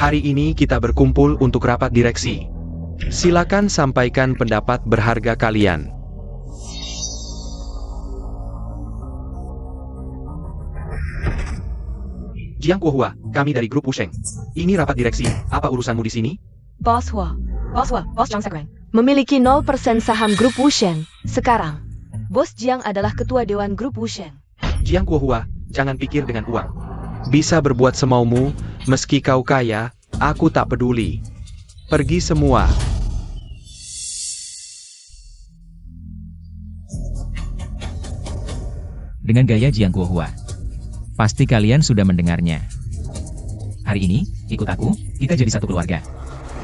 Hari ini kita berkumpul untuk rapat direksi. Silakan sampaikan pendapat berharga kalian. Jiang Guohua, kami dari grup Wusheng. Ini rapat direksi, apa urusanmu di sini? Bos Jiang Sequang memiliki 0% saham grup Wusheng. Sekarang, Bos Jiang adalah ketua dewan grup Wusheng. Jiang Guohua, jangan pikir dengan uang. Bisa berbuat semaumu, meski kau kaya, aku tak peduli. Pergi semua. Dengan gaya Jiang Guohua. Pasti kalian sudah mendengarnya. Hari ini, ikut aku, kita jadi satu keluarga.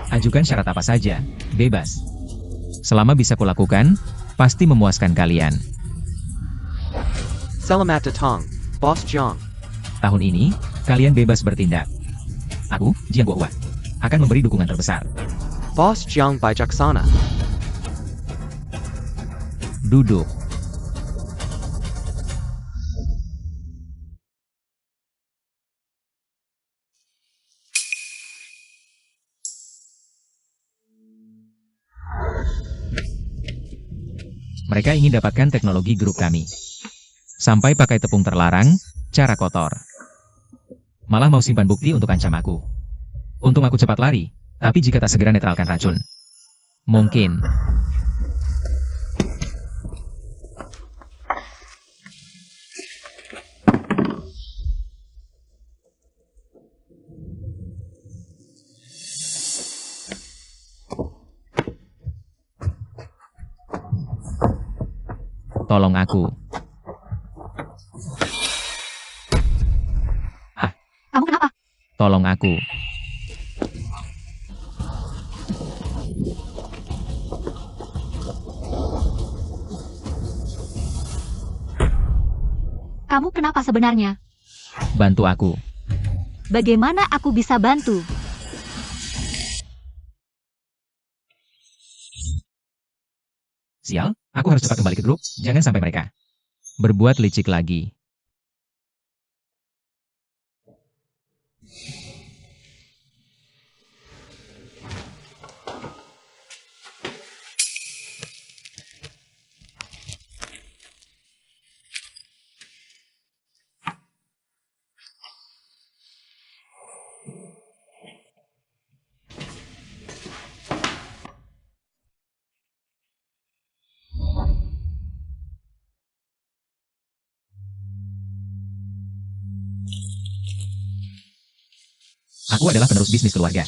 Ajukan syarat apa saja, bebas. Selama bisa kulakukan, pasti memuaskan kalian. Selamat datang, Bos Jiang. Tahun ini, kalian bebas bertindak. Aku, Jiang Guohua, akan memberi dukungan terbesar. Bos Jiang bijaksana. Duduk. Mereka ingin dapatkan teknologi grup kami. Sampai pakai tepung terlarang, cara kotor. Malah mau simpan bukti untuk ancam aku. Untung aku cepat lari, tapi jika tak segera netralkan racun. Mungkin. Tolong aku. Kamu kenapa? Tolong aku. Kamu kenapa sebenarnya? Bantu aku. Bagaimana aku bisa bantu? Sial, aku harus cepat kembali ke grup, jangan sampai mereka berbuat licik lagi. Aku adalah penerus bisnis keluarga.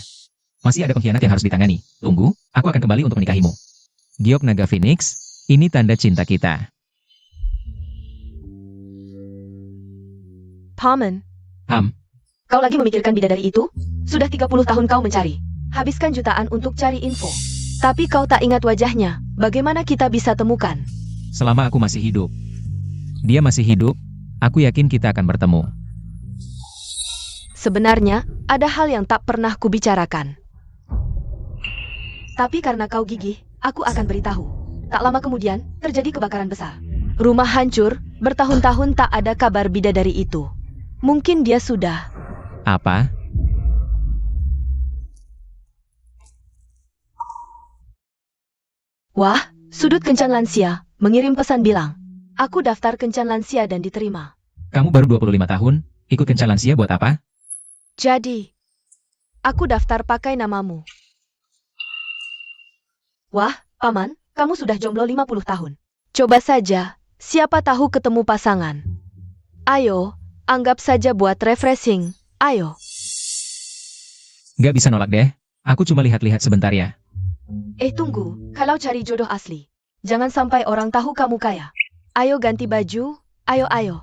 Masih ada pengkhianat yang harus ditangani. Tunggu, aku akan kembali untuk menikahimu. Giok Naga Phoenix, ini tanda cinta kita. Paman, Ham, kau lagi memikirkan bidadari itu? Sudah 30 tahun kau mencari. Habiskan jutaan untuk cari info. Tapi kau tak ingat wajahnya. Bagaimana kita bisa temukan? selama aku masih hidup. Dia masih hidup, aku yakin kita akan bertemu. Sebenarnya, ada hal yang tak pernah kubicarakan. Tapi karena kau gigih, aku akan beritahu. Tak lama kemudian, terjadi kebakaran besar. Rumah hancur, bertahun-tahun tak ada kabar bidadari itu. Mungkin dia sudah... Apa? Wah, sudut kencan lansia, mengirim pesan bilang, aku daftar kencan lansia dan diterima. Kamu baru 25 tahun, ikut kencan lansia buat apa? Jadi, aku daftar pakai namamu. Wah, Paman, kamu sudah jomblo 50 tahun. Coba saja, siapa tahu ketemu pasangan. Ayo, anggap saja buat refreshing, ayo. Gak bisa nolak deh, aku cuma lihat-lihat sebentar ya. Tunggu, kalau cari jodoh asli, jangan sampai orang tahu kamu kaya. Ayo ganti baju, ayo.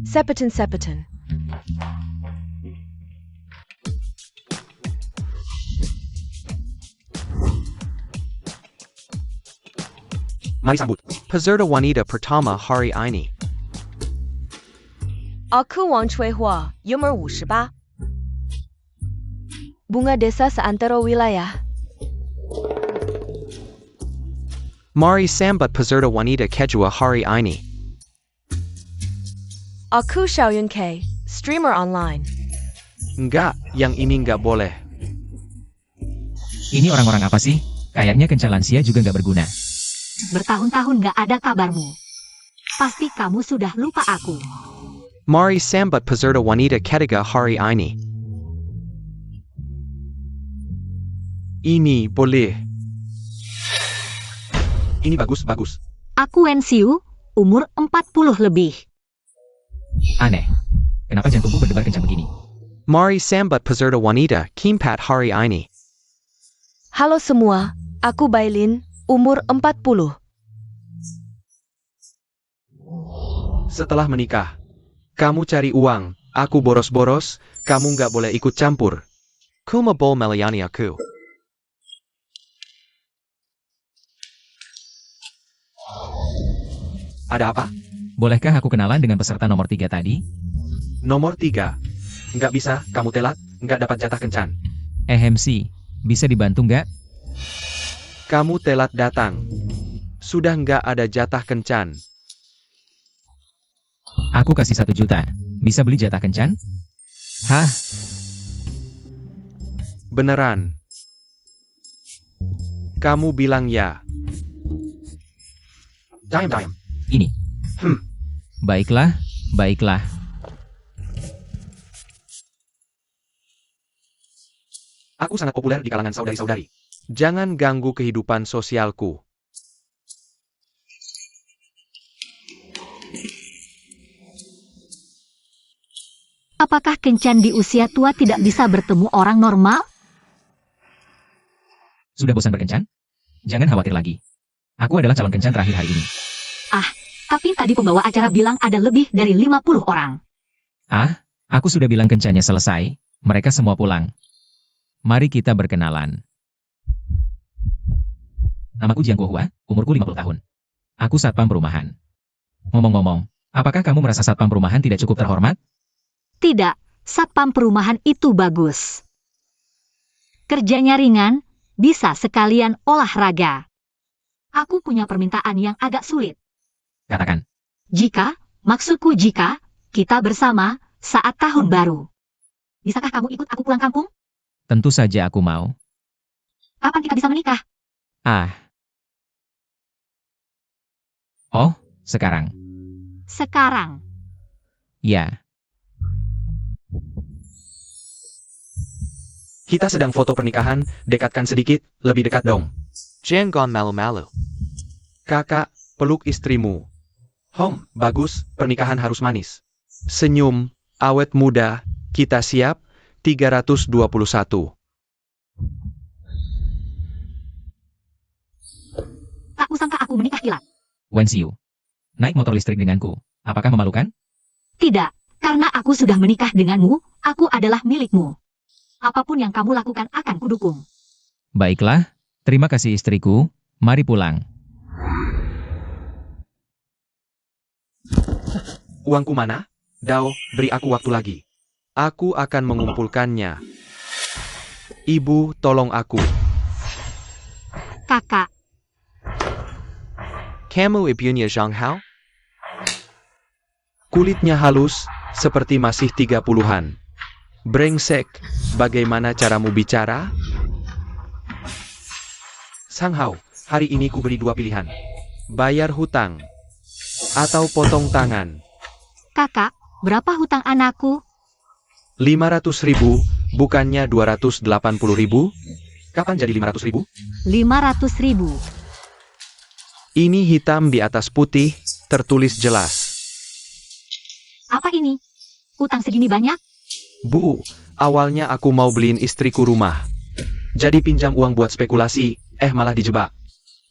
Sepetin. Mari sambut peserta wanita pertama hari ini. Aku Wang Cuihua, umur 58. Bunga desa seantero wilayah. Mari sambat peserta wanita kedua hari ini. Aku Xiaoyun K, streamer online. Enggak, yang ini enggak boleh. Ini orang-orang apa sih? Kayaknya kencan lansia juga nggak berguna. Bertahun-tahun gak ada kabarmu. Pasti kamu sudah lupa aku. Mari sambat peserta wanita ketiga hari ini. Ini boleh. Ini bagus. Aku Wenxiu, umur 40 lebih. Aneh. Kenapa jantungku berdebar kencang begini? Mari sambat peserta wanita keempat hari ini. Halo semua, aku Bailin, umur 40. Setelah menikah, kamu cari uang, aku boros-boros, kamu nggak boleh ikut campur. Kumabol melayani aku. Ada apa? Bolehkah aku kenalan dengan peserta nomor 3 tadi? Nomor 3. Nggak bisa, kamu telat, nggak dapat jatah kencan. MC, bisa dibantu nggak? Kamu telat datang. Sudah nggak ada jatah kencan. Aku kasih 1 juta. Bisa beli jatah kencan? Hah? Beneran. Kamu bilang ya. Diam. Ini. Baiklah. Aku sangat populer di kalangan saudari-saudari. Jangan ganggu kehidupan sosialku. Apakah kencan di usia tua tidak bisa bertemu orang normal? Sudah bosan berkencan? Jangan khawatir lagi. Aku adalah calon kencan terakhir hari ini. Tapi tadi pembawa acara bilang ada lebih dari 50 orang. Aku sudah bilang kencannya selesai. Mereka semua pulang. Mari kita berkenalan. Namaku Jiang Guohua, umurku 50 tahun. Aku satpam perumahan. Ngomong-ngomong, apakah kamu merasa satpam perumahan tidak cukup terhormat? Tidak, satpam perumahan itu bagus. Kerjanya ringan, bisa sekalian olahraga. Aku punya permintaan yang agak sulit. Katakan. Maksudku jika, kita bersama, saat tahun baru. Bisakah kamu ikut aku pulang kampung? Tentu saja aku mau. Kapan kita bisa menikah? Oh, sekarang. Sekarang. Ya. Kita sedang foto pernikahan, dekatkan sedikit, lebih dekat dong. Jangan malu-malu. Kakak, peluk istrimu. Bagus, pernikahan harus manis. Senyum, awet muda, kita siap, 321. Tak usangka aku menikah kilat. Wenxiu. Naik motor listrik denganku. Apakah memalukan? Tidak, karena aku sudah menikah denganmu, aku adalah milikmu. Apapun yang kamu lakukan akan kudukung. Baiklah, terima kasih istriku. Mari pulang. Uangku mana? Dao, beri aku waktu lagi. Aku akan mengumpulkannya. Ibu, tolong aku. Kakak, Kamu ibunya Zhang Hao? Kulitnya halus, seperti masih 30-an. Brengsek, bagaimana caramu bicara? Sang Hao, hari ini ku beri 2 pilihan. Bayar hutang, atau potong tangan. kakak, berapa hutang anakku? 500.000, bukannya 280.000? Kapan jadi 500.000? 500.000. Ini hitam di atas putih, tertulis jelas. Apa ini? Hutang segini banyak? Bu, awalnya aku mau beliin istriku rumah. Jadi pinjam uang buat spekulasi, malah dijebak.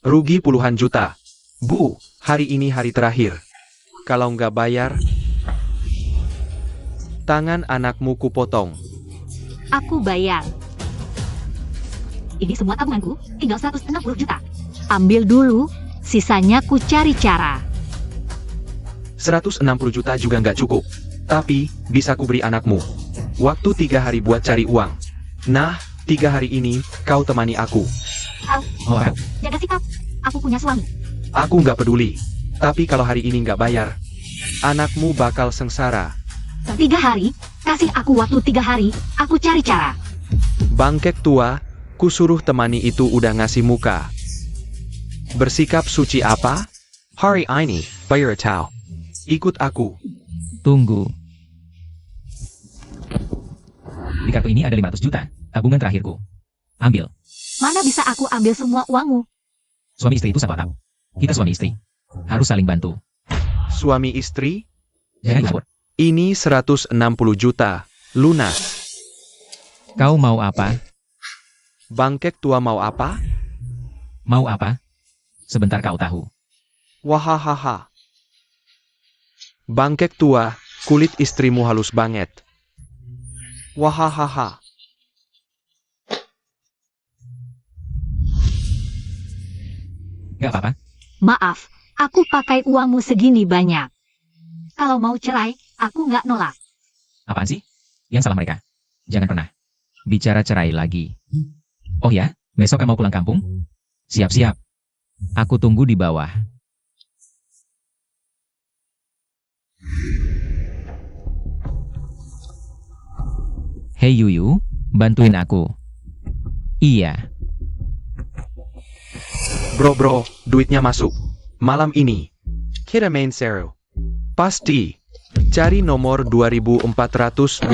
Rugi puluhan juta. Bu, hari ini hari terakhir. Kalau nggak bayar, tangan anakmu kupotong. Aku bayar. Ini semua tabunganku, tinggal 160 juta. Ambil dulu, sisanya ku cari cara. 160 juta juga nggak cukup. Tapi, bisa ku beri anakmu. Waktu 3 hari buat cari uang. Nah, 3 hari ini, kau temani aku. Au, Oh, jaga sikap. Aku punya suami. Aku nggak peduli. Tapi kalau hari ini nggak bayar, anakmu bakal sengsara. 3 hari, kasih aku waktu 3 hari, aku cari cara. Bangkek tua, kusuruh temani itu udah ngasih muka. Bersikap suci apa? Hari ini, bayar tau. Ikut aku. Tunggu. Di kartu ini ada 500 juta, tabungan terakhirku. Ambil. Mana bisa aku ambil semua uangmu? Suami istri itu satu atap. Kita suami istri. Harus saling bantu. Suami istri? Jangan ngawur. Ini 160 juta. Lunas. Kau mau apa? Bangkek tua mau apa? Mau apa? Sebentar kau tahu. Wahahaha. Bangkek tua, kulit istrimu halus banget. Wahahaha. Gak apa-apa. Maaf, aku pakai uangmu segini banyak. Kalau mau cerai, aku nggak nolak. Apaan sih? Yang salah mereka. Jangan pernah bicara cerai lagi. Oh ya, besok kamu pulang kampung? Siap-siap. Aku tunggu di bawah. Hei Yuyu, bantuin aku. Iya. Bro, duitnya masuk. Malam ini. Kita main seru. Pasti. Cari nomor 2429.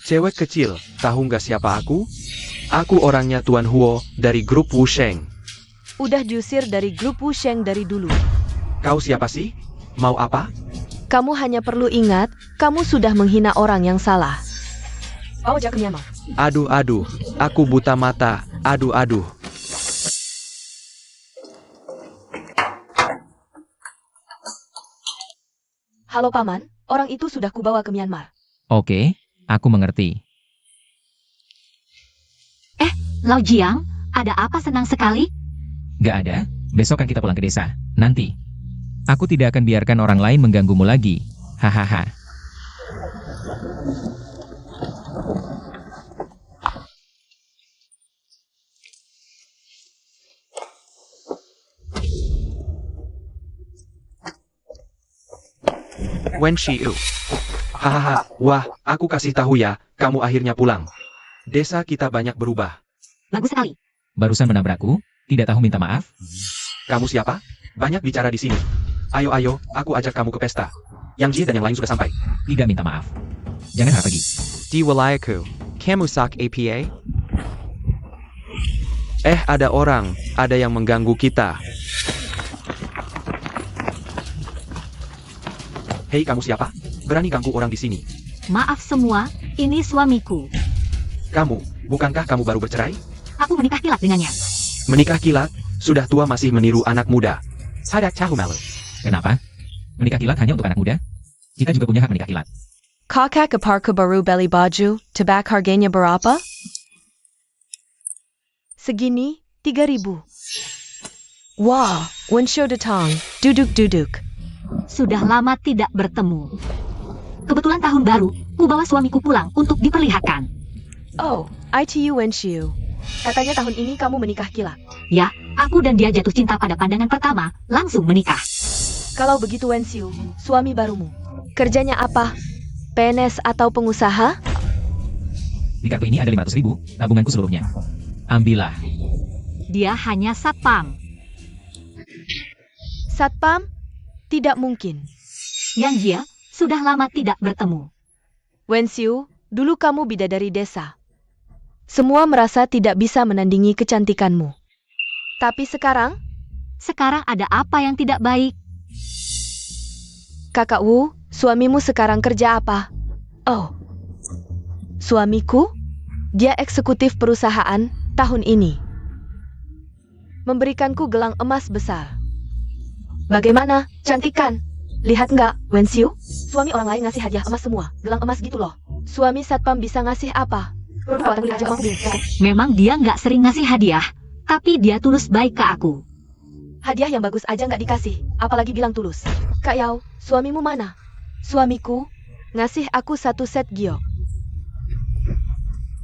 Cewek kecil, tahu nggak siapa aku? Aku orangnya Tuan Huo dari grup Wusheng. Udah diusir dari grup Wusheng dari dulu. Kau siapa sih? Mau apa? Kamu hanya perlu ingat, kamu sudah menghina orang yang salah. Bawa aja ke Myanmar. Aduh, aku buta mata. Aduh. Halo Paman, orang itu sudah kubawa ke Myanmar. Oke, aku mengerti. Lau Jiang, ada apa senang sekali? Gak ada, besok kan kita pulang ke desa. Nanti. Aku tidak akan biarkan orang lain mengganggumu lagi. Hahaha. Wen Shiu. Hahaha, wah, aku kasih tahu ya, kamu akhirnya pulang. Desa kita banyak berubah. Bagus sekali. Barusan menabrakku, tidak tahu minta maaf? Kamu siapa? Banyak bicara di sini. Ayo, aku ajak kamu ke pesta. Yang Ji dan yang lain sudah sampai. Tidak minta maaf. Jangan harap pergi. Di wilayahku, kamu sak APA? Ada orang, ada yang mengganggu kita. Hei, kamu siapa? Berani ganggu orang di sini. Maaf semua, ini suamiku. Kamu, bukankah kamu baru bercerai? Aku menikah kilat dengannya. Menikah kilat, sudah tua masih meniru anak muda. Sadak cahu malu. Kenapa? Menikah kilat hanya untuk anak muda? Kita juga punya hak menikah kilat. Kakak ke baru beli baju, tebak harganya berapa? Segini, 3.000. Wah, Wensho datang, duduk. Sudah lama tidak bertemu. Kebetulan tahun baru, ku bawa suamiku pulang untuk diperlihatkan. Oh, ITU Wenshu. Katanya tahun ini kamu menikah kilat. Ya, aku dan dia jatuh cinta pada pandangan pertama, langsung menikah. Kalau begitu Wenshu, suami barumu. Kerjanya apa? PNS atau pengusaha? Di kartu ini ada 500.000, tabunganku seluruhnya. Ambillah. Dia hanya satpam. Satpam? Tidak mungkin. Yang Jia, sudah lama tidak bertemu. Wenshu, dulu kamu bidadari desa. Semua merasa tidak bisa menandingi kecantikanmu. Tapi sekarang? Sekarang ada apa yang tidak baik? Kakak Wu, suamimu sekarang kerja apa? Oh, suamiku? Dia eksekutif perusahaan tahun ini. Memberikanku gelang emas besar. Bagaimana? Cantik kan? Lihat nggak, Wenshu? Suami orang lain ngasih hadiah emas semua. Gelang emas gitu loh. Suami satpam bisa ngasih apa? Memang dia nggak sering ngasih hadiah, tapi dia tulus baik ke aku. Hadiah yang bagus aja nggak dikasih, apalagi bilang tulus. Kak Yao, suamimu mana? Suamiku ngasih aku 1 set giok.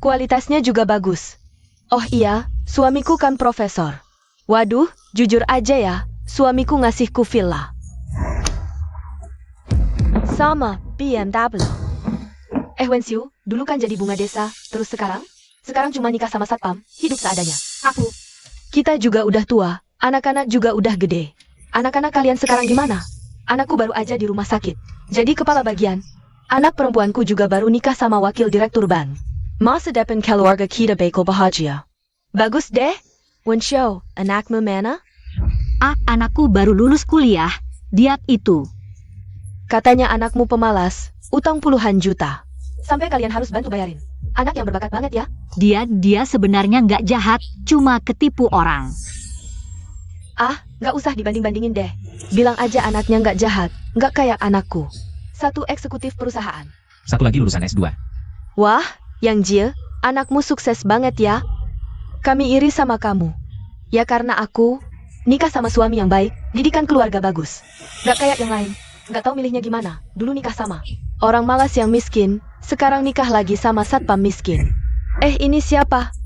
Kualitasnya juga bagus. Oh iya, suamiku kan profesor. Waduh, jujur aja ya, suamiku ngasihku villa. Sama, BMW. Wensiu, dulu kan jadi bunga desa, terus sekarang? Sekarang cuma nikah sama satpam, hidup seadanya. Kita juga udah tua, anak-anak juga udah gede. Anak-anak kalian sekarang gimana? Anakku baru aja di rumah sakit, jadi kepala bagian. Anak perempuanku juga baru nikah sama wakil direktur bank. Masa depan keluarga kita bakal bahagia. Bagus deh, Wensiu, anakmu mana? Anakku baru lulus kuliah. Dia itu. Katanya anakmu pemalas, utang puluhan juta. Sampai kalian harus bantu bayarin. Anak yang berbakat banget ya. Dia sebenarnya nggak jahat, cuma ketipu orang. Nggak usah dibanding-bandingin deh. Bilang aja anaknya nggak jahat, nggak kayak anakku. Satu eksekutif perusahaan. Satu lagi lulusan S2. Wah, Yang Jie, anakmu sukses banget ya. Kami iri sama kamu. Ya karena aku nikah sama suami yang baik, didikan keluarga bagus. Nggak kayak yang lain. Nggak tahu milihnya gimana. Dulu nikah sama orang malas yang miskin, sekarang nikah lagi sama satpam miskin. Ini siapa?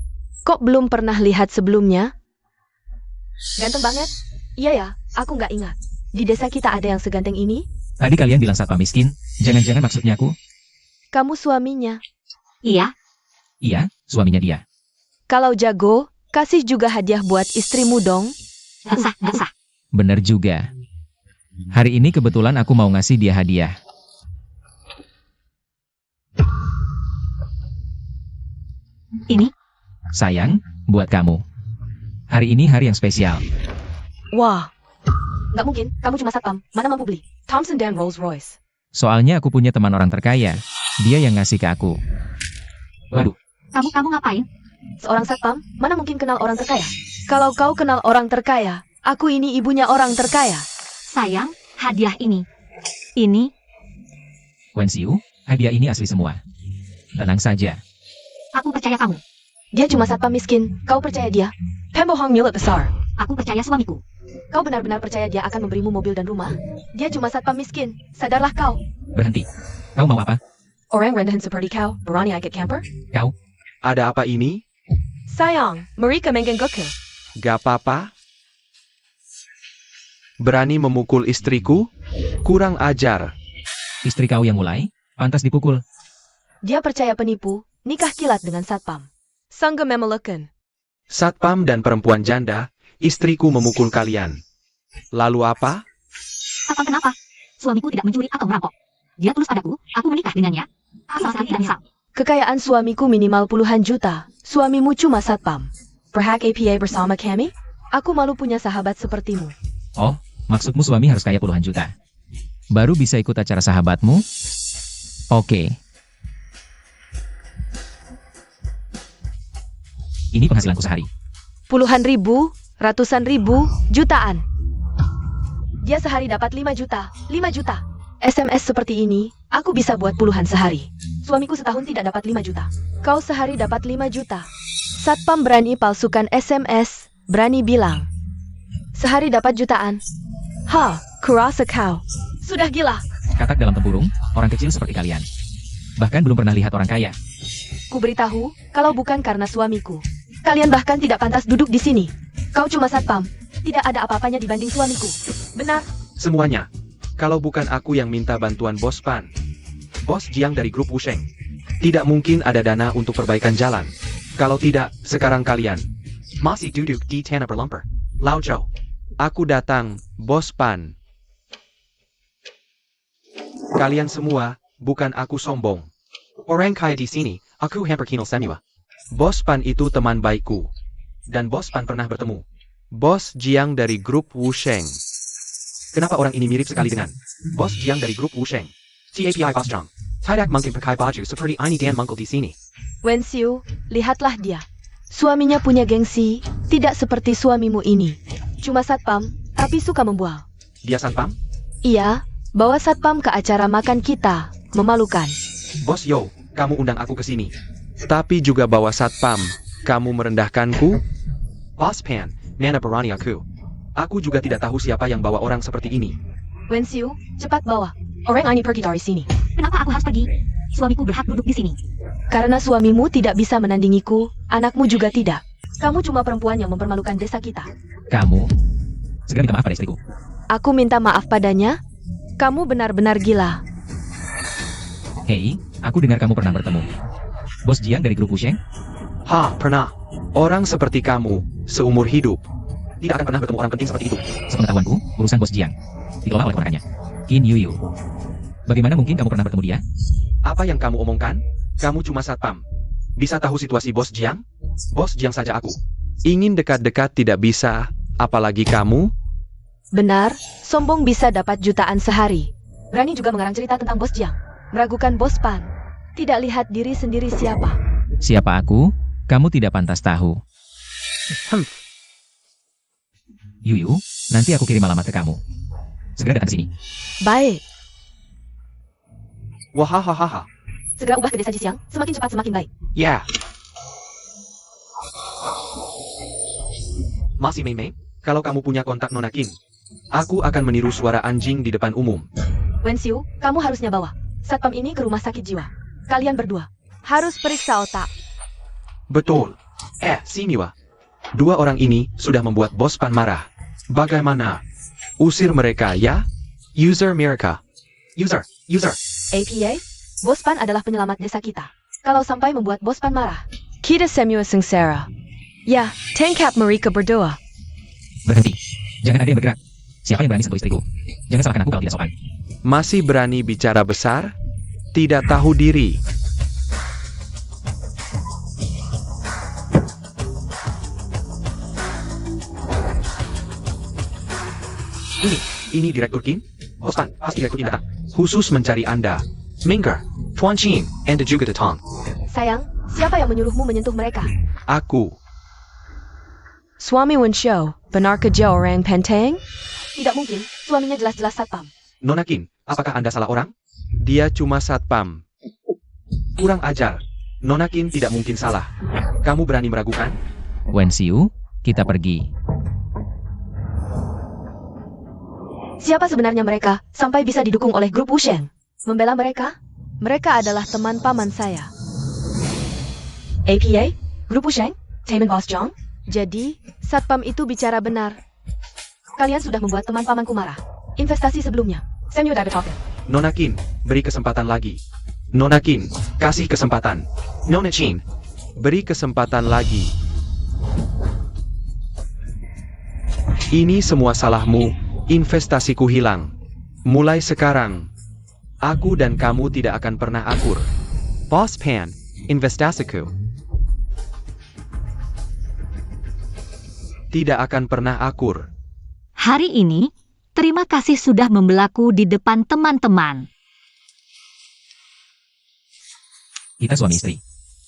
Kok belum pernah lihat sebelumnya? Ganteng banget. Iya ya, aku nggak ingat. Di desa kita ada yang seganteng ini? Tadi kalian bilang satpam miskin, jangan-jangan maksudnya aku? Kamu suaminya. Iya, Iya, suaminya dia. Kalau jago, kasih juga hadiah buat istrimu dong. nggak sah. Bener juga. Hari ini kebetulan aku mau ngasih dia hadiah. Ini, Sayang, buat kamu. Hari ini hari yang spesial. Wah, nggak mungkin. Kamu cuma satpam. Mana mampu beli? Thompson dan Rolls Royce. Soalnya aku punya teman orang terkaya. Dia yang ngasih ke aku. Waduh, kamu ngapain? Seorang satpam, mana mungkin kenal orang terkaya? Kalau kau kenal orang terkaya, aku ini ibunya orang terkaya. Sayang, hadiah ini. Ini, Wensiu, hadiah ini asli semua. Tenang saja. aku percaya kamu. Dia cuma satpam miskin. Kau percaya dia? Pembohong milik besar. Aku percaya suamiku. Kau benar-benar percaya dia akan memberimu mobil dan rumah? Dia cuma satpam miskin. Sadarlah kau. Berhenti. Kau mau apa? Orang rendahan seperti kau, berani agak camper? Kau? Ada apa ini? Sayang, mereka menggangguku. Gak apa-apa. Berani memukul istriku? Kurang ajar. Istri kau yang mulai? Pantas dipukul. Dia percaya penipu, nikah kilat dengan satpam. Sangga memelekan. Satpam dan perempuan janda, istriku memukul kalian. Lalu apa? Satpam kenapa? Suamiku tidak mencuri atau merampok. Dia tulus padaku, aku menikah dengannya. Aku sama sekali tidak menyesal. Kekayaan suamiku minimal puluhan juta. Suamimu cuma satpam. Berhak APA bersama kami? Aku malu punya sahabat sepertimu. Oh, maksudmu suami harus kaya puluhan juta. Baru bisa ikut acara sahabatmu? Oke. Ini penghasilanku sehari. Puluhan ribu, ratusan ribu, jutaan. Dia sehari dapat 5 juta, 5 juta. SMS seperti ini, aku bisa buat puluhan sehari. Suamiku setahun tidak dapat 5 juta. Kau sehari dapat 5 juta. Satpam berani palsukan SMS, berani bilang. Sehari dapat jutaan. Kurasa kau. Sudah gila. Katak dalam tempurung, orang kecil seperti kalian. Bahkan belum pernah lihat orang kaya. Ku beritahu, kalau bukan karena suamiku, kalian bahkan tidak pantas duduk di sini. Kau cuma satpam, tidak ada apa-apanya dibanding suamiku. Benar? Semuanya. Kalau bukan aku yang minta bantuan Bos Pan. Bos Jiang dari grup Wusheng. Tidak mungkin ada dana untuk perbaikan jalan. Kalau tidak, sekarang kalian masih duduk di tanah berlumpur. Lao Zhou. Aku datang, Bos Pan. Kalian semua, bukan aku sombong. Orang kaya di sini, aku hampir kenal semua. Bos Pan itu teman baikku. Dan Bos Pan pernah bertemu Bos Jiang dari grup Wusheng. Kenapa orang ini mirip sekali dengan Bos Jiang dari grup Wusheng? TAPI Bos Jiang. Tidak mungkin pakai baju seperti ini dan mangkul di sini. Wensiu, lihatlah dia. Suaminya punya gengsi, tidak seperti suamimu ini. Cuma satpam, tapi suka membual. Dia satpam? Iya, bawa satpam ke acara makan kita. Memalukan. Bos Yo, kamu undang aku ke sini. Tapi juga bawa satpam. Kamu merendahkanku? Bos Pan, Nana berani aku. Aku juga tidak tahu siapa yang bawa orang seperti ini. Wensiu, cepat bawa. Orang ini pergi dari sini. Kenapa aku harus pergi? Suamiku berhak duduk di sini. Karena suamimu tidak bisa menandingiku, anakmu juga tidak. Kamu cuma perempuan yang mempermalukan desa kita. Kamu, segera minta maaf pada istriku. Aku minta maaf padanya. Kamu benar-benar gila. Hei, aku dengar kamu pernah bertemu Bos Jiang dari grup Wusheng? Pernah. Orang seperti kamu, seumur hidup, tidak akan pernah bertemu orang penting seperti itu. Sepengetahuanku, urusan Bos Jiang dikelola oleh ponakannya, Qin Yuyu. Bagaimana mungkin kamu pernah bertemu dia? Apa yang kamu omongkan? Kamu cuma satpam. Bisa tahu situasi Bos Jiang? Bos Jiang saja aku. Ingin dekat-dekat tidak bisa, apalagi kamu? Benar, sombong bisa dapat jutaan sehari. Berani juga mengarang cerita tentang Bos Jiang. Meragukan Bos Pan. Tidak lihat diri sendiri siapa. Siapa aku? Kamu tidak pantas tahu. Yuyu, nanti aku kirim alamat ke kamu. Segera datang ke sini. Baik. Wahahaha. Segera ubah ke desa Jisiang. Semakin cepat semakin baik. Ya. Masih Mei, kalau kamu punya kontak Nona Qin, aku akan meniru suara anjing di depan umum. Wen Xiu, kamu harusnya bawa satpam ini ke rumah sakit jiwa. Kalian berdua harus periksa otak. Betul. Sini Wah. Dua orang ini sudah membuat Bos Pan marah. Bagaimana? Usir mereka ya? User mereka. User. APA, Bos Pan adalah penyelamat desa kita. Kalau sampai membuat Bos Pan marah, kita semua sengsara. Ya, tangkap mereka berdua. Berhenti. Jangan ada yang bergerak. Siapa yang berani sentuh istriku? Jangan salahkan aku kalau tidak sopan. Masih berani bicara besar? Tidak tahu diri. Ini Direktur Qin? Bos Pan, pasti Direktur Qin datang. Khusus mencari Anda. Mingger, Tuan Qin, Anda juga datang. Sayang, siapa yang menyuruhmu menyentuh mereka? Aku. Suami Wen Xiu, benar kerja orang penteng? Tidak mungkin, suaminya jelas-jelas satpam. Nona Qin, apakah Anda salah orang? Dia cuma satpam. Kurang ajar. Nona Qin tidak mungkin salah. Kamu berani meragukan? Wen Xiu, kita pergi. Siapa sebenarnya mereka, sampai bisa didukung oleh grup Wusheng? Membela mereka? Mereka adalah teman paman saya. APA? Grup Wusheng? Taman Boss Zhang? Jadi, satpam itu bicara benar. Kalian sudah membuat teman pamanku marah. Investasi sebelumnya. Samuel David Hawkins. Nona Qin, beri kesempatan lagi. Nona Qin, kasih kesempatan. Nona Qin, beri kesempatan lagi. Ini semua salahmu. Investasiku hilang. Mulai sekarang, aku dan kamu tidak akan pernah akur. Boss Pan, investasiku tidak akan pernah akur. Hari ini, terima kasih sudah membelaku di depan teman-teman. Kita suami istri.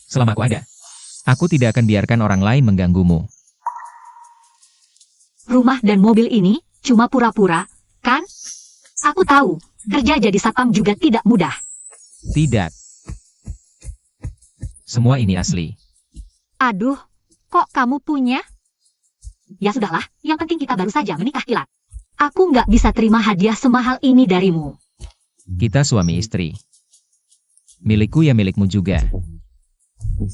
Selama aku ada, aku tidak akan biarkan orang lain mengganggumu. Rumah dan mobil ini cuma pura-pura, kan? Aku tahu, kerja jadi satpam juga tidak mudah. Tidak. Semua ini asli. Aduh, kok kamu punya? Ya sudahlah, yang penting kita baru saja menikah kilat. Aku nggak bisa terima hadiah semahal ini darimu. Kita suami istri. Milikku ya milikmu juga.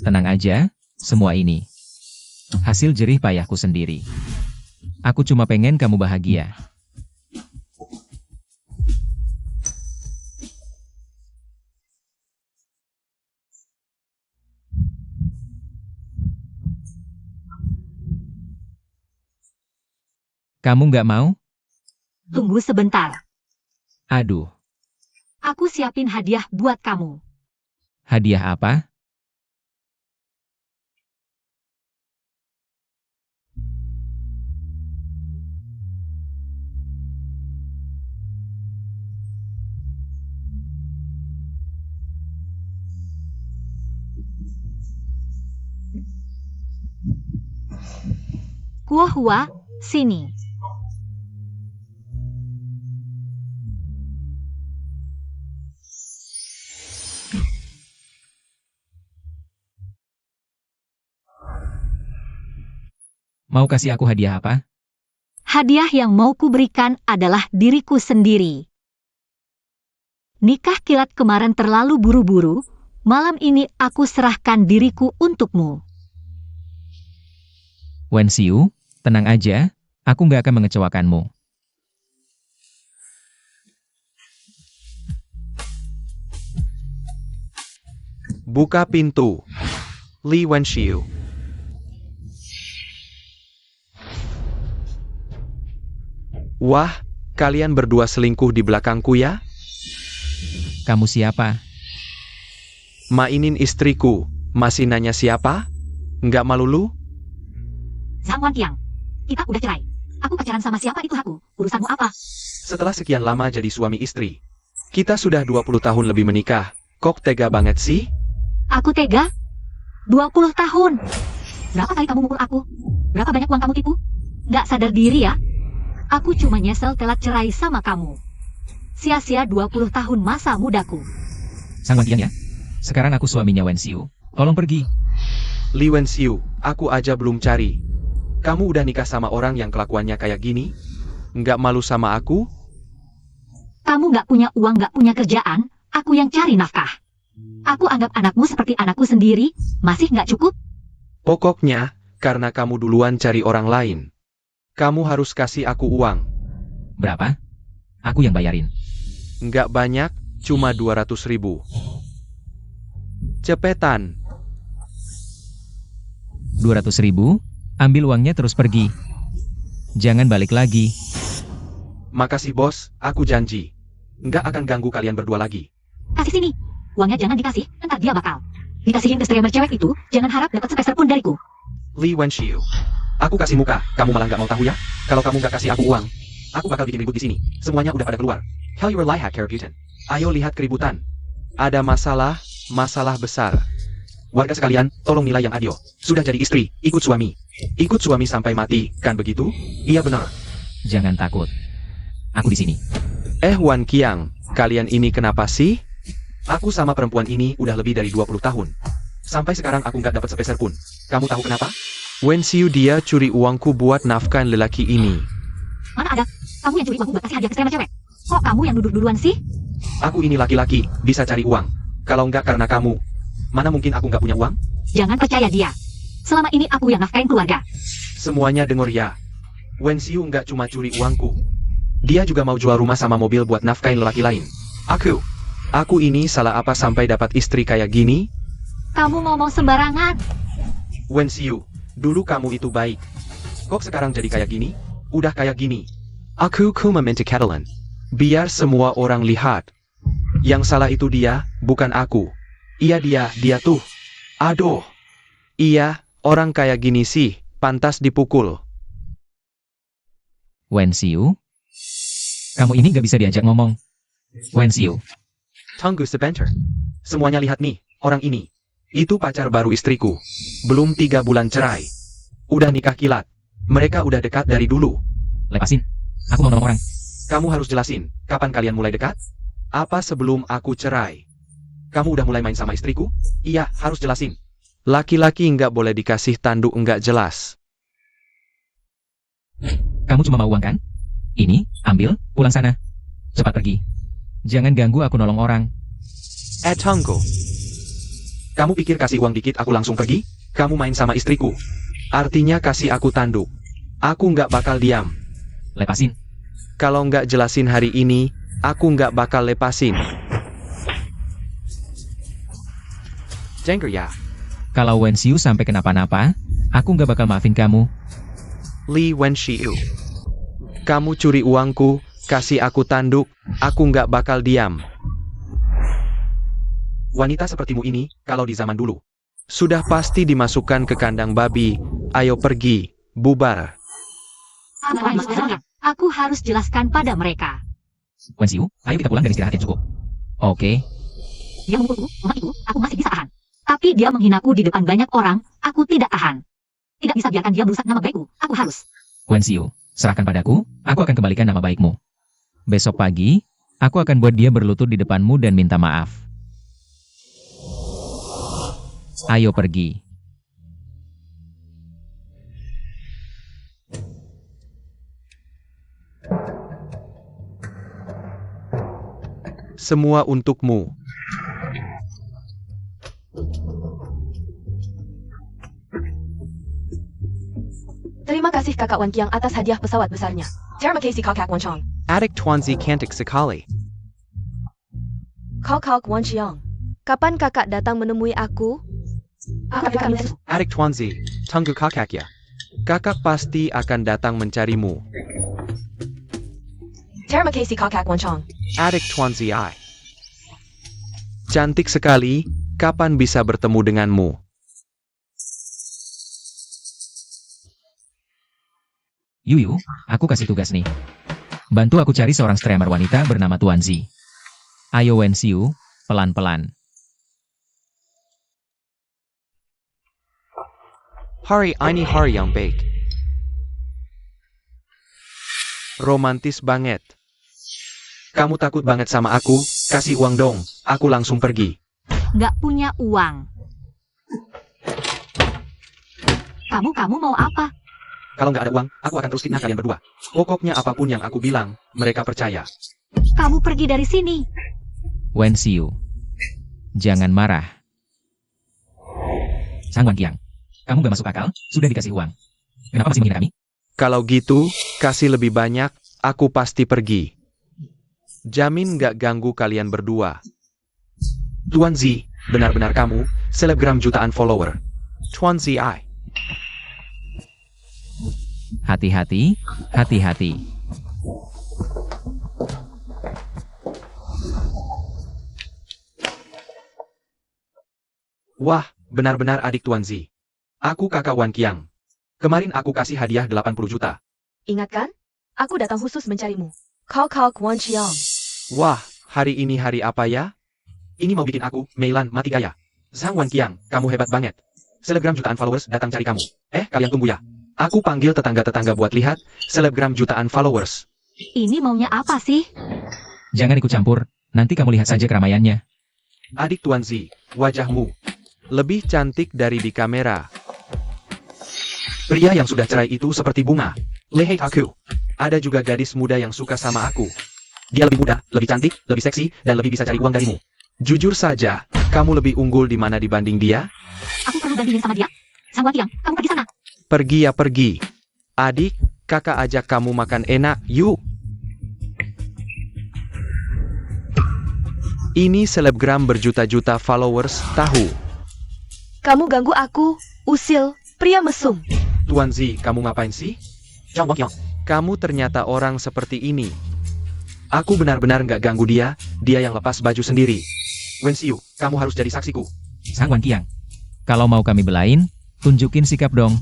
Tenang aja, semua ini hasil jerih payahku sendiri. Aku cuma pengen kamu bahagia. Kamu nggak mau? Tunggu sebentar. Aduh, Aku siapin hadiah buat kamu. hadiah apa? Kuohua, sini. Mau kasih aku hadiah apa? Hadiah yang mau kuberikan adalah diriku sendiri. Nikah kilat kemarin terlalu buru-buru, malam ini aku serahkan diriku untukmu. Wen Xiu, tenang aja, aku nggak akan mengecewakanmu. Buka pintu. Li Wenxiu. Wah, kalian berdua selingkuh di belakangku ya? Kamu siapa? Mainin istriku. Masih nanya siapa? Nggak malu lu? Zhang Wanqiang, kita udah cerai. Aku pacaran sama siapa itu aku. Urusanmu apa? Setelah sekian lama jadi suami istri. Kita sudah 20 tahun lebih menikah. Kok tega banget sih? Aku tega? 20 tahun. Berapa kali kamu mukul aku? Berapa banyak uang kamu tipu? Nggak sadar diri ya? Aku cuma nyesel telat cerai sama kamu. Sia-sia 20 tahun masa mudaku. Zhang Wanqiang ya? Sekarang aku suaminya Wen Xiu. Tolong pergi. Li Wenxiu, aku aja belum cari. Kamu udah nikah sama orang yang kelakuannya kayak gini? Nggak malu sama aku? Kamu nggak punya uang, nggak punya kerjaan. Aku yang cari nafkah. Aku anggap anakmu seperti anakku sendiri. Masih nggak cukup? Pokoknya, karena kamu duluan cari orang lain. Kamu harus kasih aku uang. Berapa? Aku yang bayarin. Nggak banyak, cuma 200.000. Cepetan. 200.000, ambil uangnya terus pergi. Jangan balik lagi. Makasih bos, aku janji. Nggak akan ganggu kalian berdua lagi. Kasih sini. Uangnya jangan dikasih, entar dia bakal. Dikasihin ke streamer cewek itu, jangan harap dapat sepeser pun dariku. Li Wenxiu. Aku kasih muka, kamu malah nggak mau tahu ya? Kalau kamu nggak kasih aku uang, aku bakal bikin ribut di sini. Semuanya udah pada keluar. Hell, you're lihat keributan. Ayo lihat keributan. Ada masalah, masalah besar. Warga sekalian, tolong nilai yang adil. Sudah jadi istri, ikut suami. Ikut suami sampai mati, kan begitu? Iya benar. Jangan takut. Aku di sini. Wan Qiang, kalian ini kenapa sih? Aku sama perempuan ini udah lebih dari 20 tahun. Sampai sekarang aku nggak dapat sepeser pun. Kamu tahu kenapa? Wenxiu, dia curi uangku buat nafkahin lelaki ini. Mana ada? Kamu yang curi uangku buat kasih hadiah ke streamer cewek. Kok kamu yang duduk duluan sih? Aku ini laki-laki, bisa cari uang. Kalau nggak karena kamu, mana mungkin aku nggak punya uang? Jangan percaya dia. Selama ini aku yang nafkahin keluarga. Semuanya dengar ya. Wenxiu nggak cuma curi uangku. Dia juga mau jual rumah sama mobil buat nafkahin lelaki lain. Aku ini salah apa sampai dapat istri kayak gini? Kamu ngomong sembarangan. Wenxiu, dulu kamu itu baik. Kok sekarang jadi kayak gini? Udah kayak gini. Aku cuma minta Catalan. Biar semua orang lihat. Yang salah itu dia, bukan aku. Iya dia tuh. Aduh. Iya, orang kayak gini sih, pantas dipukul. Wen Xiu? Kamu ini gak bisa diajak ngomong. Wen Xiu. Tunggu sebentar. Semuanya lihat nih, orang ini. Itu pacar baru istriku. Belum 3 bulan cerai. Udah nikah kilat. Mereka udah dekat dari dulu. Lepasin. Aku mau nolong orang. Kamu harus jelasin, kapan kalian mulai dekat? Apa sebelum aku cerai? Kamu udah mulai main sama istriku? Iya, harus jelasin. Laki-laki nggak boleh dikasih tanduk nggak jelas. Kamu cuma mau uang kan? Ini, ambil, pulang sana. Cepat pergi. Jangan ganggu aku nolong orang. Tunggu. Kamu pikir kasih uang dikit aku langsung pergi? Kamu main sama istriku. Artinya kasih aku tanduk. Aku nggak bakal diam. Lepasin. Kalau nggak jelasin hari ini, aku nggak bakal lepasin. Jengker ya. Kalau Wen Xiu sampai kenapa-napa, aku nggak bakal maafin kamu. Li Wenxiu. Kamu curi uangku, kasih aku tanduk, aku nggak bakal diam. Wanita sepertimu ini, kalau di zaman dulu, sudah pasti dimasukkan ke kandang babi. Ayo pergi, bubar. Aku harus jelaskan pada mereka. Wen Xiu, ayo kita pulang dan istirahat yang cukup. Oke. Dia memukulku, mematiku, aku masih bisa tahan. Tapi dia menghinaku di depan banyak orang, aku tidak tahan. Tidak bisa biarkan dia merusak nama baikku, aku harus. Wen Xiu, serahkan padaku, aku akan kembalikan nama baikmu. Besok pagi, aku akan buat dia berlutut di depanmu dan minta maaf. Ayo pergi. Semua untukmu. Terima kasih kakak Wan Qiang atas hadiah pesawat besarnya. Terima kasih kakak Wan Chong. Adik Tuanzi Kantik sekali. Kakak Wan Qiang. Kapan kakak datang menemui aku? Adik Tuanzi, tunggu kakak ya. Kakak pasti akan datang mencarimu. Terima kasih kakak Wan Chong. Adik Tuanzi I. Cantik sekali, kapan bisa bertemu denganmu? Yuyu, aku kasih tugas nih. Bantu aku cari seorang streamer wanita bernama Tuanzi. Ayo Wenxiu, pelan-pelan. Hari ini hari yang baik. Romantis banget. Kamu takut banget sama aku? Kasih uang dong, aku langsung pergi. Nggak punya uang. Kamu mau apa? Kalau nggak ada uang, aku akan terus fitnah kalian berdua. Pokoknya apapun yang aku bilang, mereka percaya. Kamu pergi dari sini. Wenxiu, jangan marah. Sang Wan Qiang, kamu gak masuk akal, sudah dikasih uang. Kenapa masih menghina kami? Kalau gitu, kasih lebih banyak, aku pasti pergi. Jamin nggak ganggu kalian berdua. Tuanzi, benar-benar kamu, selebgram jutaan follower. Tuanzi I. Hati-hati, hati-hati. Wah, benar-benar adik Tuanzi. Aku kakak Wan Qiang. Kemarin aku kasih hadiah 80 juta. Ingat kan? Aku datang khusus mencarimu. Kakak Wan Qiang. Wah, hari ini hari apa ya? Ini mau bikin aku, Meilan, mati gaya. Zhang Wan Qiang, kamu hebat banget. Selebgram jutaan followers datang cari kamu. Kalian tunggu ya. Aku panggil tetangga-tetangga buat lihat, selebgram jutaan followers. Ini maunya apa sih? Jangan ikut campur, nanti kamu lihat saja keramaiannya. Adik Tuanzi, wajahmu lebih cantik dari di kamera. Pria yang sudah cerai itu seperti bunga. Lehei aku. Ada juga gadis muda yang suka sama aku. Dia lebih muda, lebih cantik, lebih seksi, dan lebih bisa cari uang darimu. Jujur saja, kamu lebih unggul di mana dibanding dia? Aku perlu bandingin sama dia. Sang Wan Qiang, kamu pergi sana. Pergi ya pergi. Adik, kakak ajak kamu makan enak, yuk. Ini selebgram berjuta-juta followers, tahu. Kamu ganggu aku, usil, pria mesum. Tuanzi, kamu ngapain sih? Kamu ternyata orang seperti ini. Aku benar-benar nggak ganggu dia, dia yang lepas baju sendiri. Wenxiu, kamu harus jadi saksiku. Sang Wan Qiang, kalau mau kami belain, tunjukin sikap dong.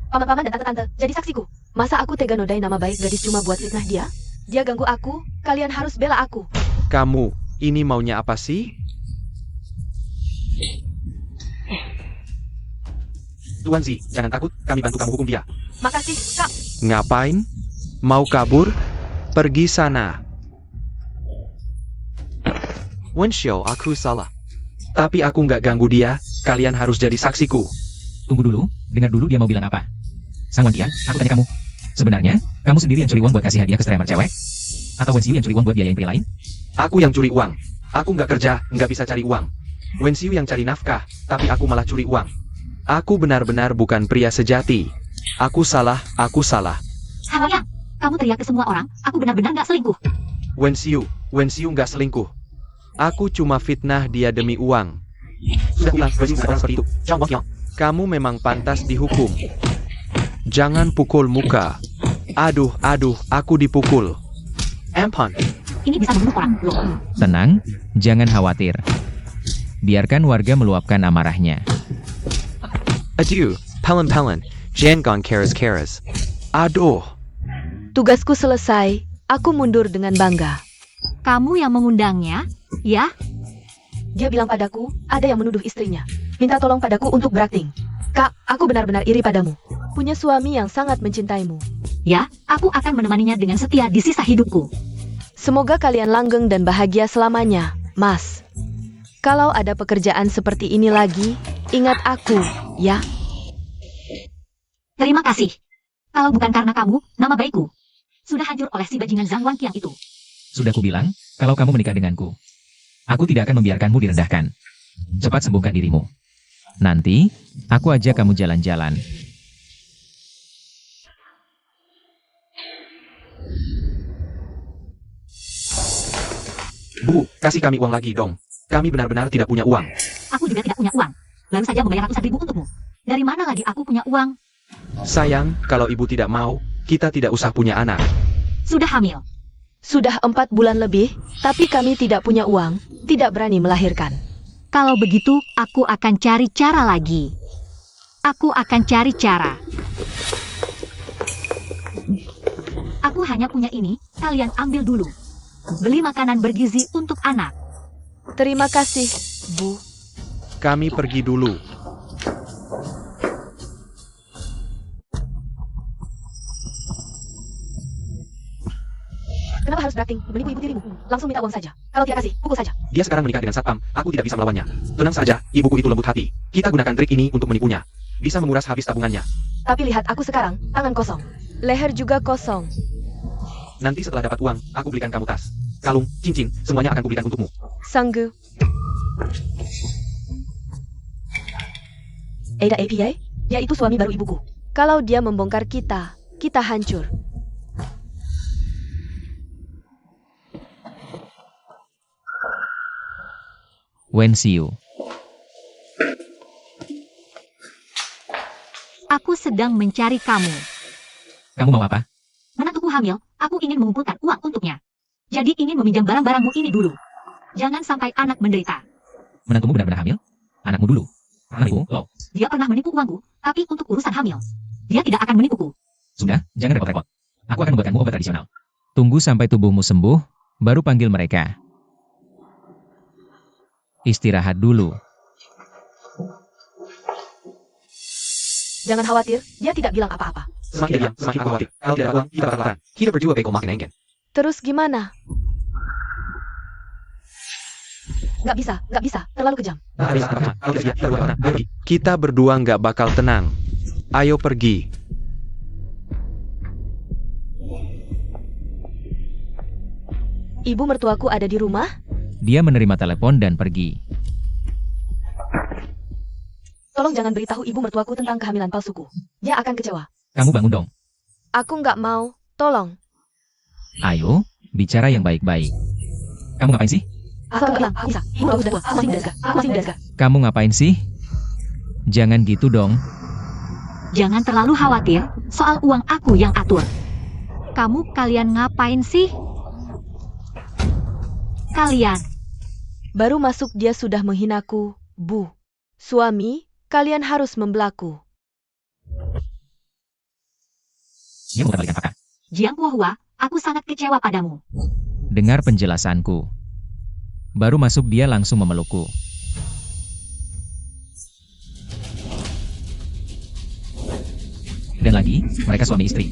Paman-paman dan tante-tante, jadi saksiku. Masa aku tega nodai nama baik gadis cuma buat fitnah dia? Dia ganggu aku, kalian harus bela aku. Kamu, ini maunya apa sih? Tuanzi, jangan takut, kami bantu kamu hukum dia. Makasih, Kak. Ngapain? Mau kabur? Pergi sana. Wenxiu, aku salah. Tapi aku nggak ganggu dia, kalian harus jadi saksiku. Tunggu dulu, dengar dulu dia mau bilang apa. Sang Wan Qiang, aku tanya kamu. Sebenarnya, kamu sendiri yang curi uang buat kasih hadiah ke streamer cewek? Atau Wenxiu yang curi uang buat biayain pria lain? Aku yang curi uang. Aku nggak kerja, nggak bisa cari uang. Wenxiu yang cari nafkah, tapi aku malah curi uang. Aku benar-benar bukan pria sejati. Aku salah, aku salah. Sang Wan Qiang, kamu teriak ke semua orang, aku benar-benar nggak selingkuh. Wenxiu nggak selingkuh. Aku cuma fitnah dia demi uang. Sudah bilang, Wenxiu bukan orang seperti itu. Kamu memang pantas dihukum. Jangan pukul muka. Aduh, aku dipukul. Ampun. Ini bisa membunuh orang. Loh. Tenang, jangan khawatir. Biarkan warga meluapkan amarahnya. Adieu, Pelen, jangan keras. Aduh. Tugasku selesai, aku mundur dengan bangga. Kamu yang mengundangnya, ya? Dia bilang padaku, ada yang menuduh istrinya. Minta tolong padaku untuk berakting. Kak, aku benar-benar iri padamu. Punya suami yang sangat mencintaimu. Ya, aku akan menemaninya dengan setia di sisa hidupku. Semoga kalian langgeng dan bahagia selamanya, Mas. Kalau ada pekerjaan seperti ini lagi, ingat aku, ya. Terima kasih. Kalau bukan karena kamu, nama baikku sudah hancur oleh si bajingan Zhang Wan Qiang itu. Sudah kubilang, kalau kamu menikah denganku, aku tidak akan membiarkanmu direndahkan. Cepat sembuhkan dirimu. Nanti, aku ajak kamu jalan-jalan. Bu, kasih kami uang lagi dong. Kami benar-benar tidak punya uang. Aku juga tidak punya uang. Baru saja membayar ratusan ribu untukmu. Dari mana lagi aku punya uang? Sayang, kalau ibu tidak mau, kita tidak usah punya anak. Sudah hamil. Sudah 4 bulan lebih, tapi kami tidak punya uang, tidak berani melahirkan. Kalau begitu, aku akan cari cara lagi. Aku akan cari cara. Aku hanya punya ini, kalian ambil dulu. Beli makanan bergizi untuk anak. Terima kasih, Bu. Kami pergi dulu. Kenapa harus berakting? Menipu ibu tirimu. Langsung minta uang saja. Kalau tidak kasih, pukul saja. Dia sekarang menikah dengan satpam, aku tidak bisa melawannya. Tenang saja, ibuku itu lembut hati. Kita gunakan trik ini untuk menipunya. Bisa menguras habis tabungannya. Tapi lihat aku sekarang, tangan kosong. Leher juga kosong. Nanti setelah dapat uang, aku belikan kamu tas, kalung, cincin, semuanya akan kubelikan untukmu. Sanggu. Ada API? Yaitu suami baru ibuku. Kalau dia membongkar kita, kita hancur. Wen Xiu. Aku sedang mencari kamu. Kamu mau apa? Menantuku hamil, aku ingin mengumpulkan uang untuknya. Jadi ingin meminjam barang-barangmu ini dulu. Jangan sampai anak menderita. Menantumu benar-benar hamil? Anakmu dulu. Anakmu, loh. Dia pernah menipu uangku, tapi untuk urusan hamil. Dia tidak akan menipuku. Sudah, jangan repot-repot. Aku akan membuatkanmu obat tradisional. Tunggu sampai tubuhmu sembuh, baru panggil mereka. Istirahat dulu. Jangan khawatir, dia tidak bilang apa-apa. Semakin diam, semakin aku khawatir. Kalau tidak ada uang, kita bakal tahan. Kita berdua beko makin enggen. Terus gimana? Nggak bisa, terlalu kejam. Kalau tidak siap, kita berdua tenang. Ayo pergi. Kita berdua nggak bakal tenang. Ayo pergi. Ibu mertuaku ada di rumah? Dia menerima telepon dan pergi. Tolong jangan beritahu ibu mertuaku tentang kehamilan palsuku. Dia akan kecewa. Kamu bangun dong. Aku nggak mau, tolong. Ayo, bicara yang baik-baik. Kamu ngapain sih? Aku nggak bilang, aku bisa. Ibu tahu sudah tua, aku masih menjaga. Kamu ngapain sih? Jangan gitu dong. Jangan terlalu khawatir, soal uang aku yang atur. Kalian ngapain sih? Kalian. Baru masuk dia sudah menghinaku, Bu. Suami, kalian harus membelaku. Dia mau kembalikan fakta. Jiang Huahua, aku sangat kecewa padamu. Dengar penjelasanku. Baru masuk dia langsung memelukku. Dan lagi, mereka suami istri.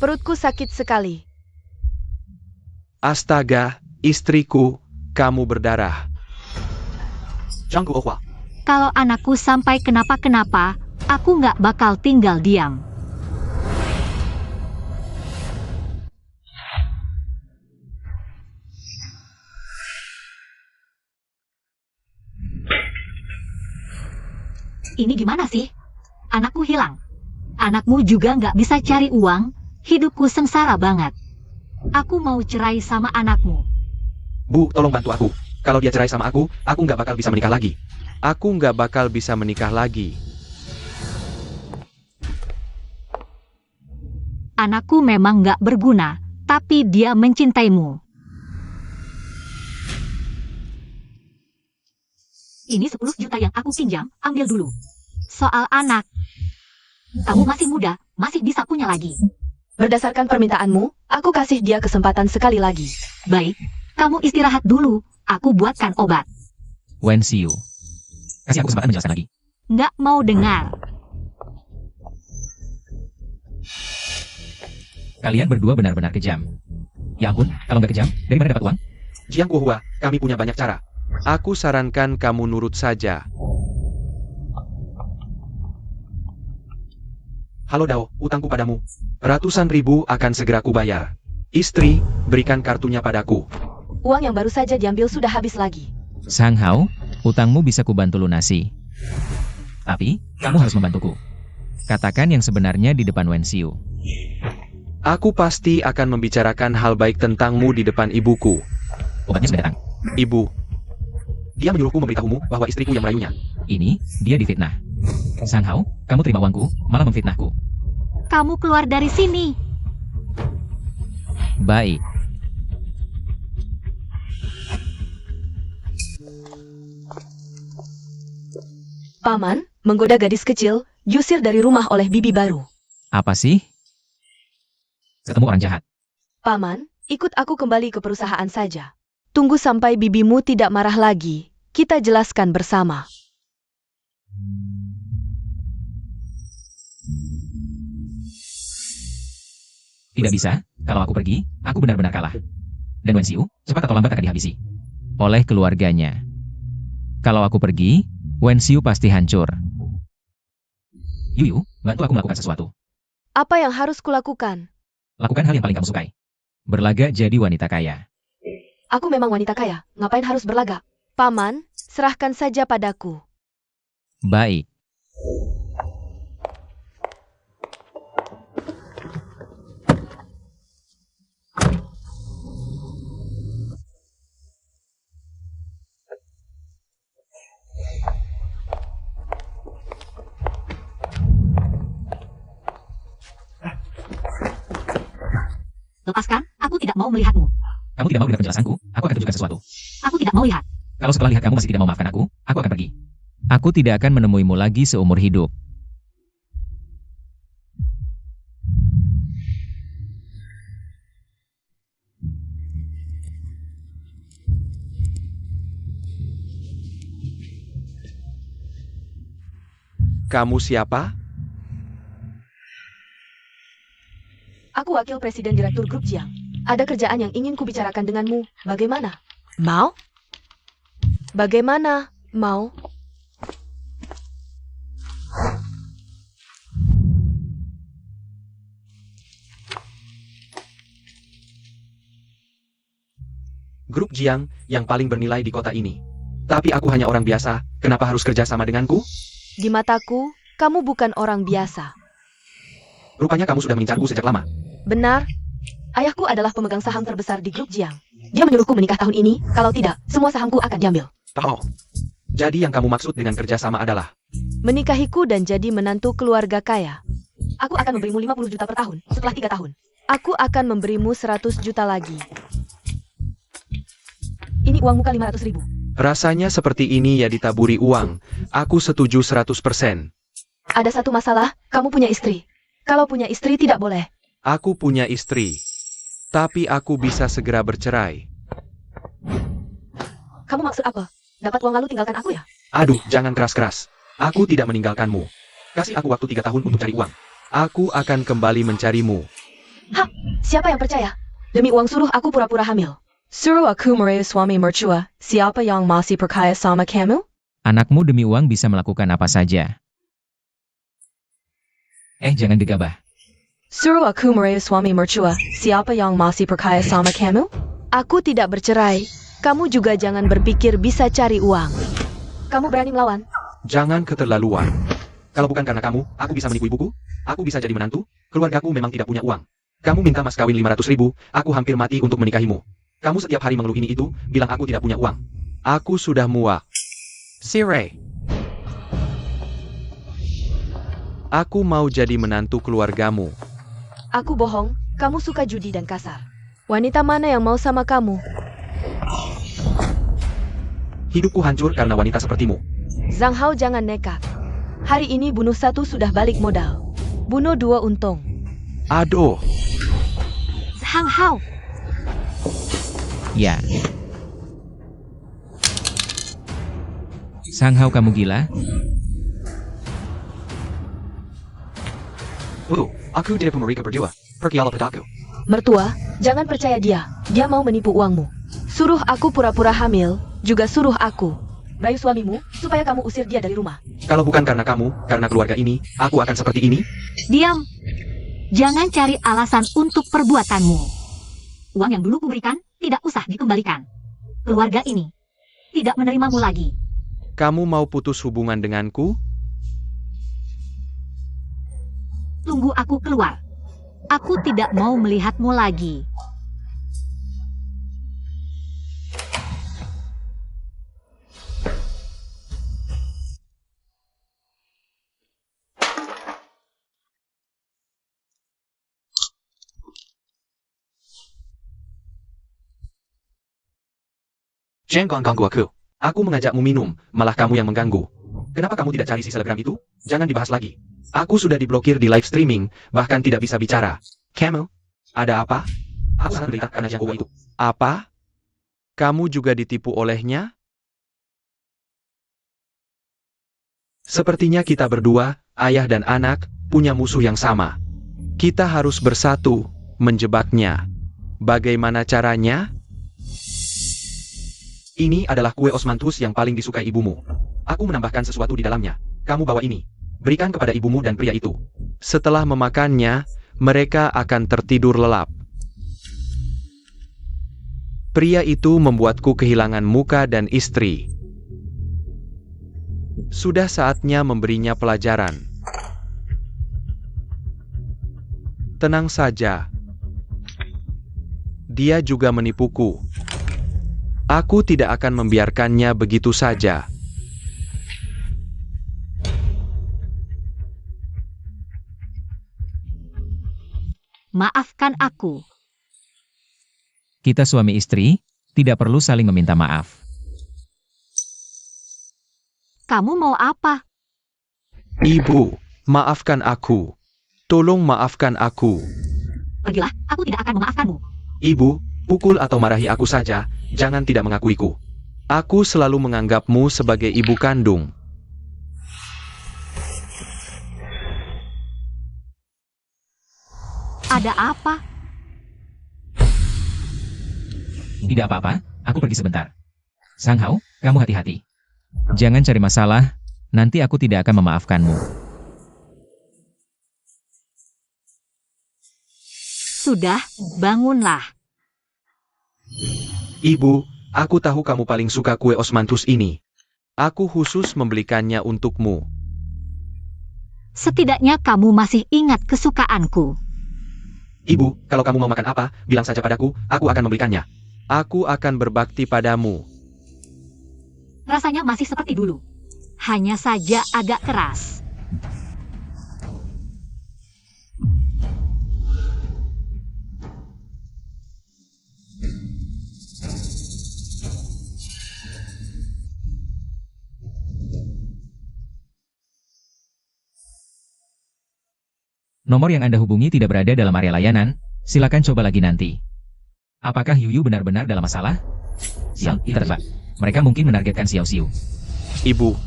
Perutku sakit sekali. Astaga, istriku, kamu berdarah. Zhanggu Ohua. Kalau anakku sampai kenapa-kenapa, aku nggak bakal tinggal diam. Ini gimana sih? Anakku hilang. Anakmu juga nggak bisa cari uang, hidupku sengsara banget. Aku mau cerai sama anakmu. Bu, tolong bantu aku. Kalau dia cerai sama aku nggak bakal bisa menikah lagi. Aku nggak bakal bisa menikah lagi. Anakku memang nggak berguna, tapi dia mencintaimu. Ini 10 juta yang aku pinjam, ambil dulu. Soal anak, kamu masih muda, masih bisa punya lagi. Berdasarkan permintaanmu, aku kasih dia kesempatan sekali lagi. Baik, kamu istirahat dulu, aku buatkan obat. Wen Xiu. Kasih aku kesempatan menjelaskan lagi. Nggak mau dengar. Kalian berdua benar-benar kejam. Ya ampun, kalau nggak kejam, dari mana dapat uang? Jiang Guohua, kami punya banyak cara. Aku sarankan kamu nurut saja. Halo Dao, utangku padamu. Ratusan ribu akan segera kubayar. Istri, berikan kartunya padaku. Uang yang baru saja diambil sudah habis lagi. Sang Hao, utangmu bisa kubantu lunasi. Tapi, kamu harus membantuku. Katakan yang sebenarnya di depan Wen Xiu. Aku pasti akan membicarakan hal baik tentangmu di depan ibuku. Obatnya sudah datang. Ibu. Dia menyuruhku memberitahumu bahwa istriku yang merayunya. Ini, dia difitnah. Sang Hao, kamu terima uangku, malah memfitnahku. Kamu keluar dari sini. Baik. Paman, menggoda gadis kecil, diusir dari rumah oleh bibi baru. Apa sih? Ketemu orang jahat. Paman, ikut aku kembali ke perusahaan saja. Tunggu sampai bibimu tidak marah lagi. Kita jelaskan bersama. Tidak bisa, kalau aku pergi, aku benar-benar kalah. Dan Wen Xiu, cepat atau lambat akan dihabisi. Oleh keluarganya. Kalau aku pergi, Wen Xiu pasti hancur. Yu, bantu aku melakukan sesuatu. Apa yang harus kulakukan? Lakukan hal yang paling kamu sukai. Berlagak jadi wanita kaya. Aku memang wanita kaya, ngapain harus berlagak? Paman, serahkan saja padaku. Baik. Lepaskan, aku tidak mau melihatmu. Kamu tidak mau dengar penjelasanku, aku akan tunjukkan sesuatu. Aku tidak mau lihat. Kalau setelah lihat kamu masih tidak mau maafkan aku akan pergi. Aku tidak akan menemuimu lagi seumur hidup. Kamu siapa? Aku wakil presiden direktur grup Jiang. Ada kerjaan yang ingin kubicarakan denganmu. Bagaimana? Mau? Bagaimana? Mau? Grup Jiang yang paling bernilai di kota ini. Tapi aku hanya orang biasa, kenapa harus kerja sama denganku? Di mataku, kamu bukan orang biasa. Rupanya kamu sudah mengincarku sejak lama. Benar. Ayahku adalah pemegang saham terbesar di grup Jiang. Dia menyuruhku menikah tahun ini, kalau tidak, semua sahamku akan diambil. Oh, jadi yang kamu maksud dengan kerjasama adalah Menikahiku dan jadi menantu keluarga kaya. Aku akan memberimu 50 juta per tahun, setelah 3 tahun. Aku akan memberimu 100 juta lagi. Ini uang muka 500 ribu. rasanya seperti ini ya ditaburi uang. Aku setuju 100%. Ada satu masalah, kamu punya istri. Kalau punya istri tidak boleh. Aku punya istri. Tapi aku bisa segera bercerai. Kamu maksud apa? Dapat uang lalu tinggalkan aku ya? Aduh, jangan keras-keras. Aku tidak meninggalkanmu. Kasih aku waktu 3 tahun untuk cari uang. Aku akan kembali mencarimu. Hah? Siapa yang percaya? Demi uang suruh aku pura-pura hamil. Suruh aku merayu suami mertua. Siapa yang masih percaya sama kamu? Anakmu demi uang bisa melakukan apa saja. Jangan gegabah. Suruh aku merayu suami mertua. Siapa yang masih percaya sama kamu? Aku tidak bercerai. Kamu juga jangan berpikir bisa cari uang. Kamu berani melawan? Jangan keterlaluan. Kalau bukan karena kamu, aku bisa menipu ibuku. Aku bisa jadi menantu. Keluargaku memang tidak punya uang. Kamu minta mas kawin 500 ribu, aku hampir mati untuk menikahimu. Kamu setiap hari mengeluh ini itu, bilang aku tidak punya uang. Aku sudah muak. Si Ray. Aku mau jadi menantu keluargamu. Aku bohong, kamu suka judi dan kasar. Wanita mana yang mau sama kamu? Hidupku hancur karena wanita sepertimu. Zhang Hao jangan nekat. Hari ini bunuh 1 sudah balik modal. Bunuh 2 untung. Aduh. Zhang Hao. Ya. Sang Hao, kamu gila? Aku tidak mereka berdua. Pergilah padaku. Mertua, jangan percaya dia. Dia mau menipu uangmu. Suruh aku pura-pura hamil, juga suruh aku rayu suamimu, supaya kamu usir dia dari rumah. Kalau bukan karena kamu, karena keluarga ini, aku akan seperti ini. Diam. Jangan cari alasan untuk perbuatanmu. Uang yang dulu kuberikan, tidak usah dikembalikan. Keluarga ini tidak menerimamu lagi. Kamu mau putus hubungan denganku? tunggu aku keluar. Aku tidak mau melihatmu lagi. Jangan ganggu aku. Aku mengajakmu minum, malah kamu yang mengganggu. Kenapa kamu tidak cari si selebgram itu? Jangan dibahas lagi. Aku sudah diblokir di live streaming, bahkan tidak bisa bicara. Kamu? Ada apa? Aku sangat menderita karena Jiang Guohua itu. Apa? Kamu juga ditipu olehnya? Sepertinya kita berdua, ayah dan anak, punya musuh yang sama. Kita harus bersatu, menjebaknya. Bagaimana caranya? Ini adalah kue osmanthus yang paling disukai ibumu. Aku menambahkan sesuatu di dalamnya. Kamu bawa ini. Berikan kepada ibumu dan pria itu. Setelah memakannya, mereka akan tertidur lelap. Pria itu membuatku kehilangan muka dan istri. Sudah saatnya memberinya pelajaran. Tenang saja. Dia juga menipuku. Aku tidak akan membiarkannya begitu saja. Maafkan aku. Kita suami istri, tidak perlu saling meminta maaf. Kamu mau apa? Ibu, maafkan aku. Tolong maafkan aku. Pergilah, aku tidak akan memaafkanmu. Ibu, pukul atau marahi aku saja, jangan tidak mengakuiku. Aku selalu menganggapmu sebagai ibu kandung. Ada apa? Tidak apa-apa, aku pergi sebentar. Sang Hao, kamu hati-hati. Jangan cari masalah, nanti aku tidak akan memaafkanmu. Sudah, bangunlah. Ibu, aku tahu kamu paling suka kue osmanthus ini. Aku khusus membelikannya untukmu. Setidaknya kamu masih ingat kesukaanku. Ibu, kalau kamu mau makan apa, bilang saja padaku, aku akan membelikannya. Aku akan berbakti padamu. Rasanya masih seperti dulu. Hanya saja agak keras. Nomor yang Anda hubungi tidak berada dalam area layanan, silakan coba lagi nanti. Apakah Yuyu benar-benar dalam masalah? Sial, kita tebak. Mereka mungkin menargetkan Xiao Xiu. Ibu.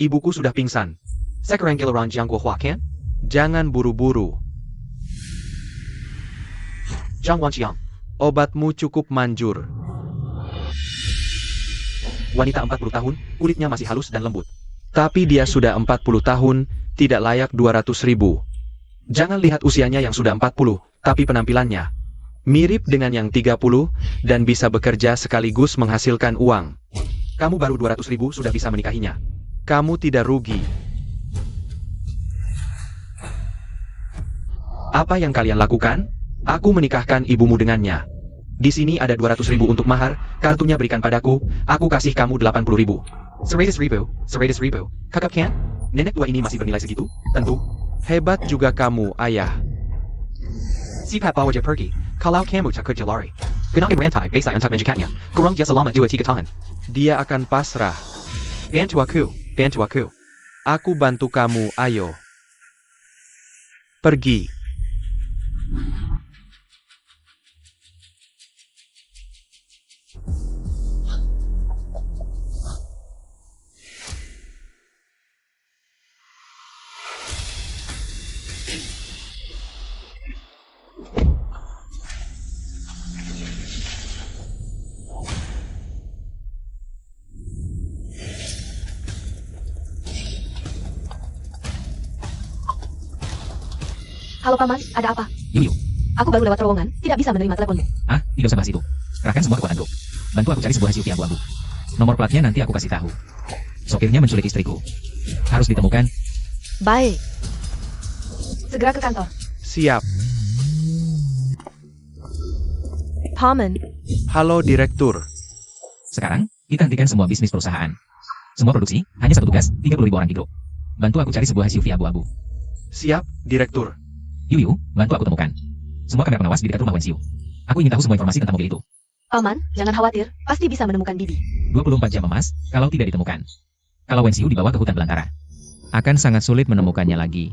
Ibuku sudah pingsan. Sekarang giliran Jiang Guohua kan? Jangan buru-buru. Jiang Wanqiang, obatmu cukup manjur. Wanita 40 tahun, kulitnya masih halus dan lembut. Tapi dia sudah 40 tahun, tidak layak 200.000. Jangan lihat usianya yang sudah 40, tapi penampilannya mirip dengan yang 30, dan bisa bekerja sekaligus menghasilkan uang. Kamu baru 200.000 sudah bisa menikahinya. Kamu tidak rugi. Apa yang kalian lakukan? Aku menikahkan ibumu dengannya. Di sini ada 200.000 untuk mahar, kartunya berikan padaku, aku kasih kamu 80.000. 100.000. Kakak kan? Nenek tua ini masih bernilai segitu? Tentu. Hebat juga kamu, ayah. Sipat bawa dia pergi, kalau kamu tak kerja lari. Gunakan rantai besa untuk menjekatnya, kurang dia selama 2-3 tahun. Dia akan pasrah. Bantu aku. Aku bantu kamu, ayo. Pergi. Halo Paman, ada apa? Yuyu. Aku baru lewat terowongan, tidak bisa menerima teleponmu. Ah, tidak usah bahas itu. Kerahkan semua kekuatanku. bantu aku cari sebuah SUV abu-abu. Nomor platnya nanti aku kasih tahu. Sopirnya menculik istriku. Harus ditemukan. Baik. Segera ke kantor. Siap. Paman, Halo Direktur. Sekarang, kita hentikan semua bisnis perusahaan. Semua produksi, hanya satu tugas, 30.000 orang hidup. Bantu aku cari sebuah SUV abu-abu. Siap, Direktur. Yu, bantu aku temukan. Semua kamera pengawas di dekat rumah Wenxiu. Aku ingin tahu semua informasi tentang mobil itu. Paman, jangan khawatir, pasti bisa menemukan Bibi. 24 jam emas, kalau tidak ditemukan. Kalau Wenxiu dibawa ke hutan belantara, akan sangat sulit menemukannya lagi.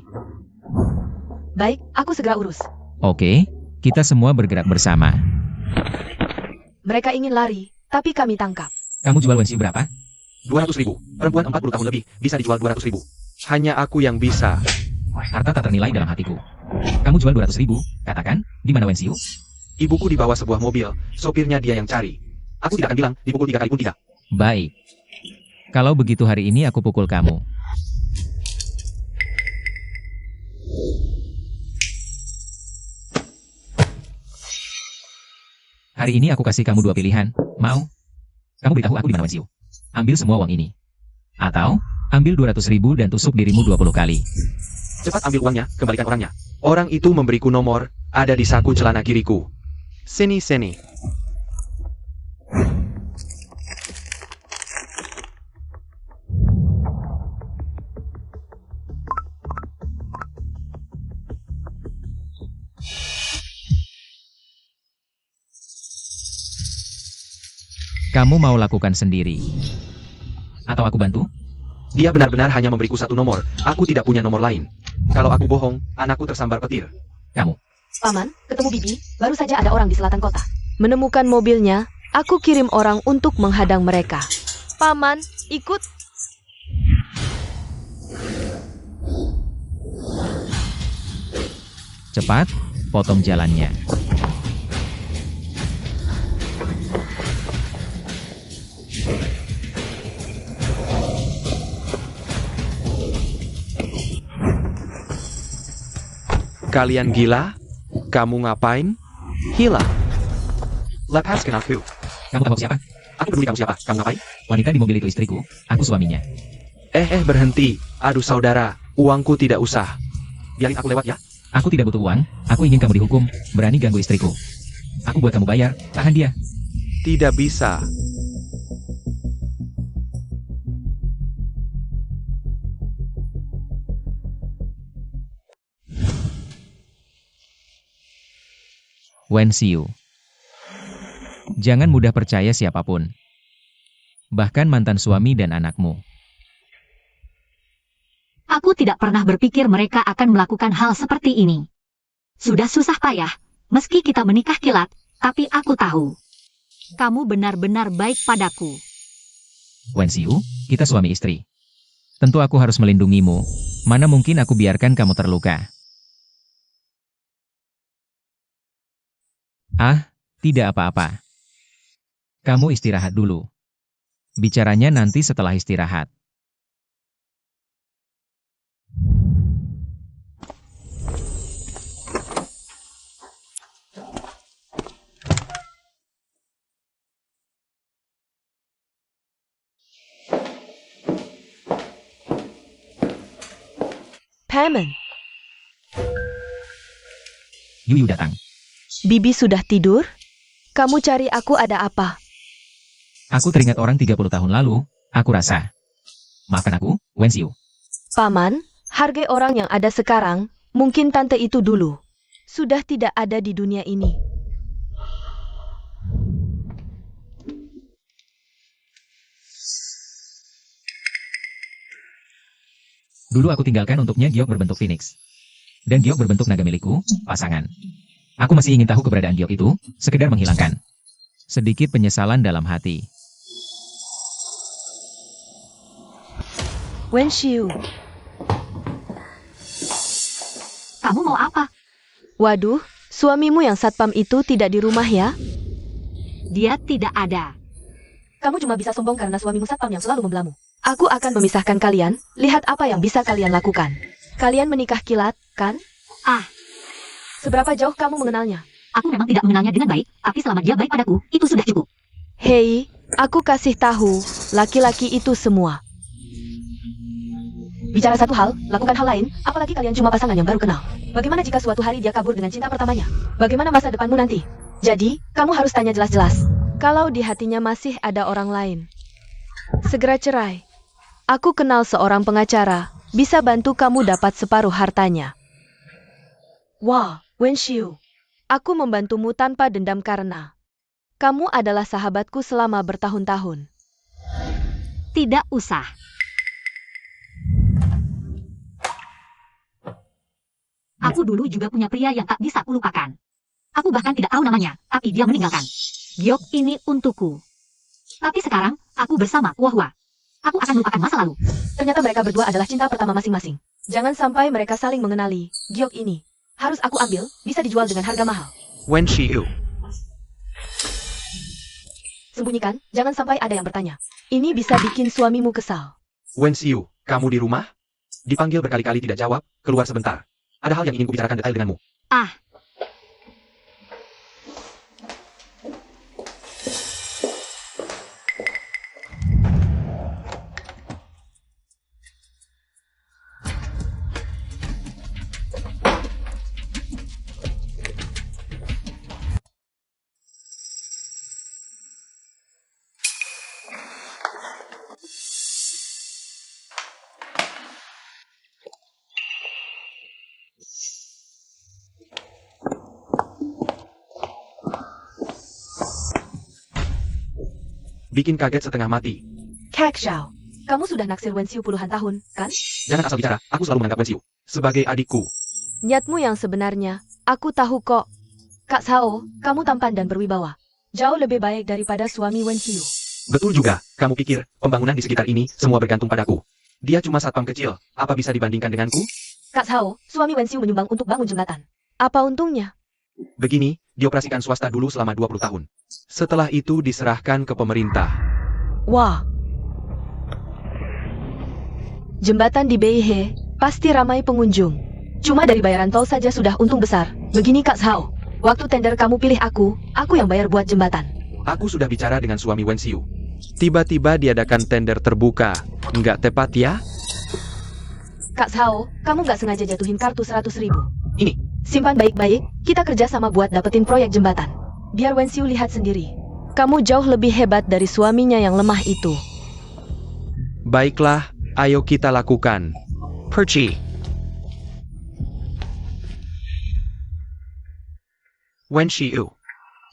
Baik, aku segera urus. Oke, kita semua bergerak bersama. Mereka ingin lari, tapi kami tangkap. Kamu jual Wenxiu berapa? 200.000. Perempuan 40 tahun lebih, bisa dijual 200.000. Hanya aku yang bisa. Harta tak ternilai dalam hatiku. Kamu jual 200.000, katakan, di mana Wenxiu? Ibuku dibawa sebuah mobil, sopirnya dia yang cari. Aku tidak akan bilang, dipukul 3 kali pun tidak. Baik. Kalau begitu hari ini aku pukul kamu. Hari ini aku kasih kamu 2 pilihan, mau? Kamu beritahu aku di mana Wenxiu. Ambil semua uang ini. Atau, ambil 200.000 dan tusuk dirimu 20 kali. Cepat ambil uangnya, kembalikan orangnya. Orang itu memberiku nomor, ada di saku celana kiriku. Sini. Kamu mau lakukan sendiri? Atau aku bantu? Dia benar-benar hanya memberiku satu nomor, aku tidak punya nomor lain. Kalau aku bohong, anakku tersambar petir. Kamu. Paman, ketemu Bibi, baru saja ada orang di selatan kota. Menemukan mobilnya, aku kirim orang untuk menghadang mereka. Paman, ikut. Cepat, potong jalannya. Kalian gila? Kamu ngapain? Hilang. Lepaskan aku. Kamu tahu siapa? Aku peduli kamu siapa. Kamu ngapain? Wanita di mobil itu istriku. Aku suaminya. Berhenti. Aduh saudara, uangku tidak usah. Biarin aku lewat ya. Aku tidak butuh uang. Aku ingin kamu dihukum. Berani ganggu istriku. Aku buat kamu bayar. Tahan dia. Tidak bisa. Wenxiu. Jangan mudah percaya siapapun. Bahkan mantan suami dan anakmu. Aku tidak pernah berpikir mereka akan melakukan hal seperti ini. Sudah susah payah, meski kita menikah kilat, tapi aku tahu. Kamu benar-benar baik padaku. Wenxiu, kita suami istri. Tentu aku harus melindungimu. Mana mungkin aku biarkan kamu terluka. Tidak apa-apa. Kamu istirahat dulu. Bicaranya nanti setelah istirahat. Paman, Yu datang. Bibi sudah tidur? Kamu cari aku ada apa? Aku teringat orang 30 tahun lalu, aku rasa. Maafkan aku, Wenxiu. Paman, hargai orang yang ada sekarang, mungkin tante itu dulu. Sudah tidak ada di dunia ini. Dulu aku tinggalkan untuknya giok berbentuk phoenix. Dan giok berbentuk naga milikku, pasangan. Aku masih ingin tahu keberadaan giok itu, sekedar menghilangkan sedikit penyesalan dalam hati. Wenxiu, Kamu mau apa? waduh, suamimu yang satpam itu tidak di rumah ya? Dia tidak ada. Kamu cuma bisa sombong karena suamimu satpam yang selalu membelamu. Aku akan memisahkan kalian, lihat apa yang bisa kalian lakukan. Kalian menikah kilat, kan? Seberapa jauh kamu mengenalnya? Aku memang tidak mengenalnya dengan baik, tapi selama dia baik padaku, itu sudah cukup. Hei, aku kasih tahu, laki-laki itu semua. Bicara satu hal, lakukan hal lain, apalagi kalian cuma pasangan yang baru kenal. Bagaimana jika suatu hari dia kabur dengan cinta pertamanya? Bagaimana masa depanmu nanti? Jadi, kamu harus tanya jelas-jelas. Kalau di hatinya masih ada orang lain, segera cerai. Aku kenal seorang pengacara, bisa bantu kamu dapat separuh hartanya. Wah, Wen Xiu. Aku membantumu tanpa dendam karena kamu adalah sahabatku selama bertahun-tahun. Tidak usah. Aku dulu juga punya pria yang tak bisa kulupakan. Aku bahkan tidak tahu namanya, tapi dia meninggalkan. Giok ini untukku. Tapi sekarang, aku bersama Kuohua. Aku akan melupakan masa lalu. Ternyata mereka berdua adalah cinta pertama masing-masing. Jangan sampai mereka saling mengenali. Giok ini harus aku ambil, bisa dijual dengan harga mahal. Wen Xiu. Sembunyikan, jangan sampai ada yang bertanya. Ini bisa bikin suamimu kesal. Wen Xiu, kamu di rumah? Dipanggil berkali-kali tidak jawab, keluar sebentar. Ada hal yang ingin kubicarakan detail denganmu. Ah, Bikin kaget setengah mati. Kak Xiao, kamu sudah naksir Wen Xiu puluhan tahun, kan? Jangan asal bicara, aku selalu menganggap Wen Xiu sebagai adikku. Niatmu yang sebenarnya, aku tahu kok. Kak Xiao, kamu tampan dan berwibawa. Jauh lebih baik daripada suami Wen Xiu. Betul juga, kamu pikir pembangunan di sekitar ini semua bergantung padaku. Dia cuma satpam kecil, apa bisa dibandingkan denganku? Kak Xiao, suami Wen Xiu menyumbang untuk bangun jembatan. Apa untungnya? Begini, dioperasikan swasta dulu selama 20 tahun. Setelah itu diserahkan ke pemerintah. Wah. Jembatan di Beihe pasti ramai pengunjung. Cuma dari bayaran tol saja sudah untung besar. Begini Kak Xiao, waktu tender kamu pilih aku yang bayar buat jembatan. Aku sudah bicara dengan suami Wen Xiu. Tiba-tiba diadakan tender terbuka. Nggak tepat ya? Kak Xiao, kamu nggak sengaja jatuhin kartu 100.000. Ini, Simpan baik-baik, kita kerja sama buat dapetin proyek jembatan. Biar Wen Xiu lihat sendiri. Kamu jauh lebih hebat dari suaminya yang lemah itu. baiklah, ayo kita lakukan. Perci. Wen Xiu.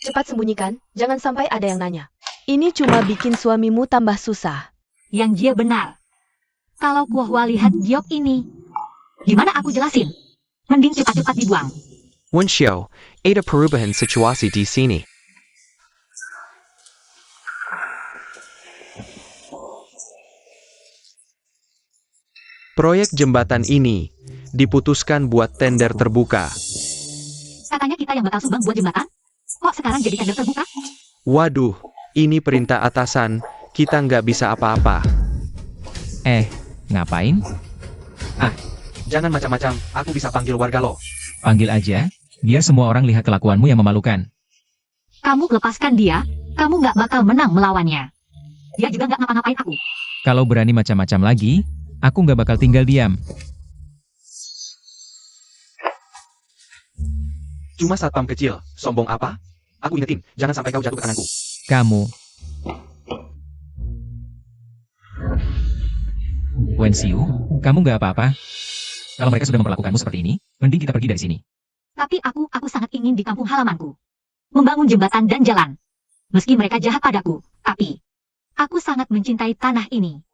Cepat sembunyikan, jangan sampai ada yang nanya. Ini cuma bikin suamimu tambah susah. yang dia benar. Kalau Kuohua lihat Giok ini, gimana aku jelasin? Mending cepat-cepat dibuang. Wen Xiu, ada perubahan situasi di sini. Proyek jembatan ini diputuskan buat tender terbuka. Katanya kita yang bakal sumbang buat jembatan? Kok sekarang jadi tender terbuka? Waduh, ini perintah atasan, kita nggak bisa apa-apa. Ngapain? Jangan macam-macam, aku bisa panggil warga lo. Panggil aja, biar semua orang lihat kelakuanmu yang memalukan. Kamu lepaskan dia, kamu nggak bakal menang melawannya. Dia juga nggak ngapa-ngapain aku. Kalau berani macam-macam lagi, aku nggak bakal tinggal diam. Cuma satpam kecil, sombong apa? Aku ingetin, jangan sampai kau jatuh ke tanganku. Kamu. Wen Xiu, kamu nggak apa-apa? Kalau mereka sudah memperlakukanmu seperti ini, mending kita pergi dari sini. Tapi aku sangat ingin di kampung halamanku. Membangun jembatan dan jalan. Meski mereka jahat padaku, tapi aku sangat mencintai tanah ini.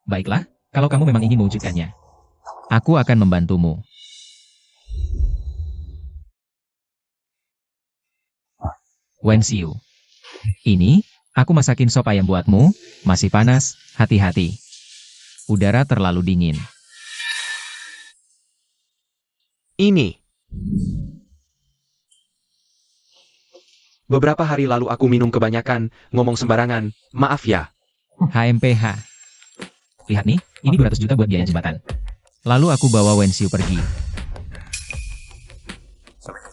Baiklah, kalau kamu memang ingin mewujudkannya. Aku akan membantumu. Wen Xiu. Ini, aku masakin sop ayam buatmu, masih panas, hati-hati. Udara terlalu dingin. Ini. Beberapa hari lalu aku minum kebanyakan, ngomong sembarangan, maaf ya. HMPH. Lihat nih, ini 200 juta buat biaya jembatan. Lalu aku bawa Wen Xiu pergi.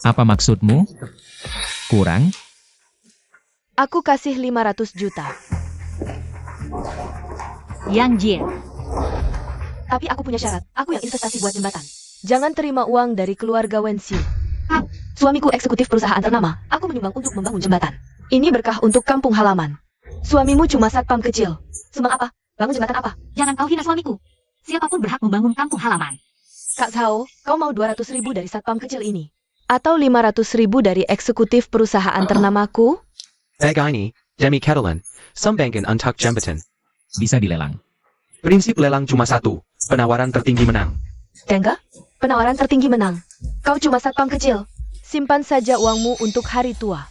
Apa maksudmu? Kurang? Aku kasih 500 juta. Yang Jie, Tapi aku punya syarat. Aku yang investasi buat jembatan. Jangan terima uang dari keluarga Wen Xiu. Suamiku eksekutif perusahaan ternama. Aku menyumbang untuk membangun jembatan. Ini berkah untuk kampung halaman. Suamimu cuma satpam kecil. Sumbang apa? Bangun jembatan apa? jangan kau hina suamiku. Siapapun berhak membangun kampung halaman. Kak Zhao, kau mau 200.000 dari satpam kecil ini? Atau 500.000 dari eksekutif perusahaan ternamaku? Bagini, Demi Catalan, Sumbangkan Untuk Jembatan. Bisa dilelang. Prinsip lelang cuma satu, penawaran tertinggi menang. Tengga? Penawaran tertinggi menang. Kau cuma satpam kecil. Simpan saja uangmu untuk hari tua.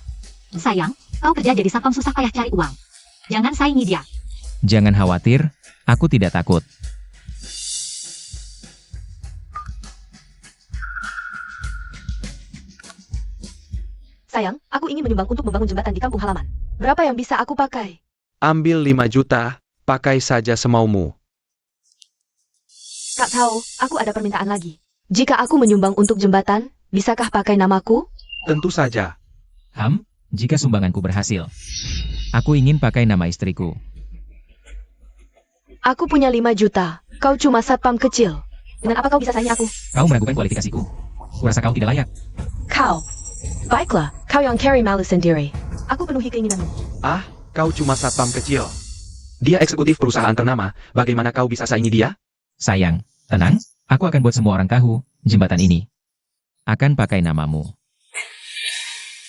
Sayang, kau kerja jadi satpam susah payah cari uang. Jangan saingi dia. Jangan khawatir, aku tidak takut. Sayang, aku ingin menyumbang untuk membangun jembatan di kampung halaman. Berapa yang bisa aku pakai? Ambil 5 juta, pakai saja semaumu. Kak Zhao, aku ada permintaan lagi. Jika aku menyumbang untuk jembatan, bisakah pakai namaku? Tentu saja. Jika sumbanganku berhasil. Aku ingin pakai nama istriku. Aku punya 5 juta. Kau cuma satpam kecil. Dengan apa kau bisa saingi aku? Kau meragukan kualifikasiku. Kurasa kau tidak layak. Kau. Baiklah, kau yang carry malu sendiri. Aku penuhi keinginanmu. Ah, kau cuma satpam kecil. Dia eksekutif perusahaan ternama, bagaimana kau bisa saingi dia? Sayang, tenang. Aku akan buat semua orang tahu, jembatan ini akan pakai namamu.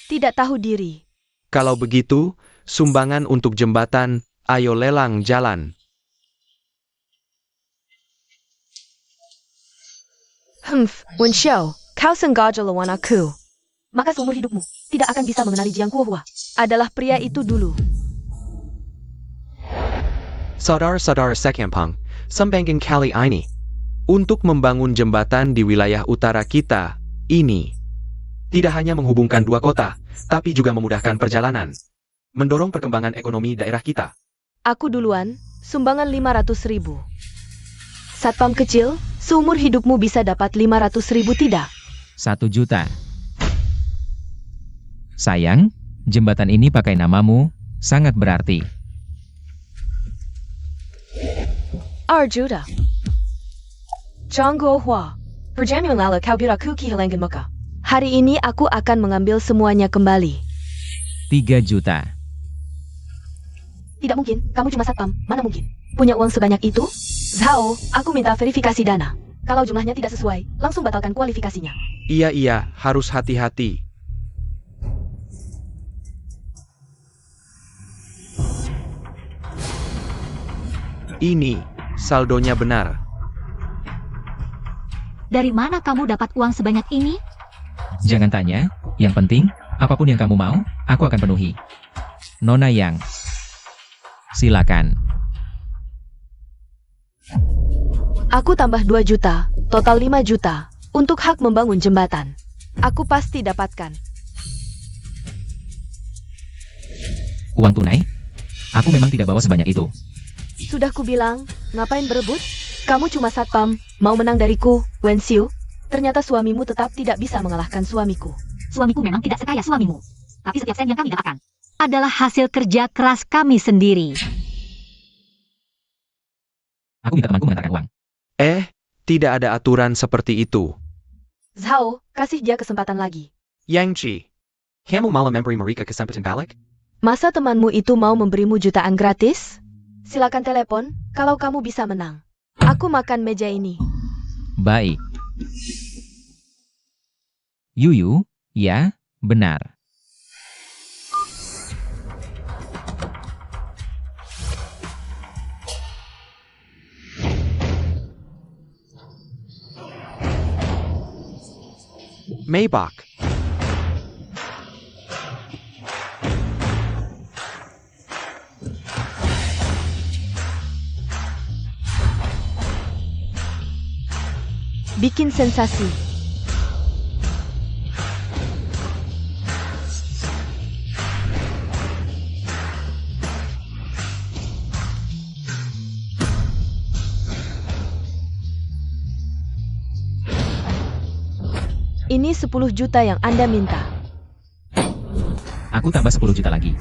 Tidak tahu diri. Kalau begitu, sumbangan untuk jembatan, ayo lelang jalan. Wen Xiao, kau sengaja lawan aku. Maka seumur hidupmu tidak akan bisa mengenali Jiang Guohua. Adalah pria itu dulu. Saudara-saudara sekampung, Sumbangkan kali ini. Untuk membangun jembatan di wilayah utara kita, ini tidak hanya menghubungkan dua kota, tapi juga memudahkan perjalanan. Mendorong perkembangan ekonomi daerah kita. Aku duluan, sumbangan 500.000. Satpam kecil, seumur hidupmu bisa dapat 500.000 tidak? 1 juta. Sayang, jembatan ini pakai namamu, sangat berarti. Arjuda. Jiang Guohua. Perjamuan lala kau bira aku kehilangan muka. Hari ini aku akan mengambil semuanya kembali. 3 juta. Tidak mungkin, kamu cuma satpam. Mana mungkin? Punya uang sebanyak itu? Zhao, aku minta verifikasi dana. Kalau jumlahnya tidak sesuai, langsung batalkan kualifikasinya. Iya, harus hati-hati. Ini, saldonya benar. Dari mana kamu dapat uang sebanyak ini? Jangan tanya, yang penting, apapun yang kamu mau, aku akan penuhi. Nona Yang. Silakan. Aku tambah 2 juta, total 5 juta, untuk hak membangun jembatan. Aku pasti dapatkan. Uang tunai? Aku memang tidak bawa sebanyak itu. Sudah kubilang, ngapain berebut? Kamu cuma satpam, mau menang dariku, Wen Xiu. Ternyata suamimu tetap tidak bisa mengalahkan suamiku. Suamiku memang tidak sekaya suamimu. Tapi setiap sen yang kami dapatkan adalah hasil kerja keras kami sendiri. Aku minta temanku mengantarkan uang. Tidak ada aturan seperti itu. Zhao, kasih dia kesempatan lagi. Yang Chi, kamu malah memberi mereka kesempatan balik? Masa temanmu itu mau memberimu jutaan gratis? Silakan telepon, kalau kamu bisa menang. Aku makan meja ini. Baik. Yuyu, ya, benar. Maybach. Bikin sensasi. Ini 10 juta yang Anda minta. Aku tambah 10 juta lagi.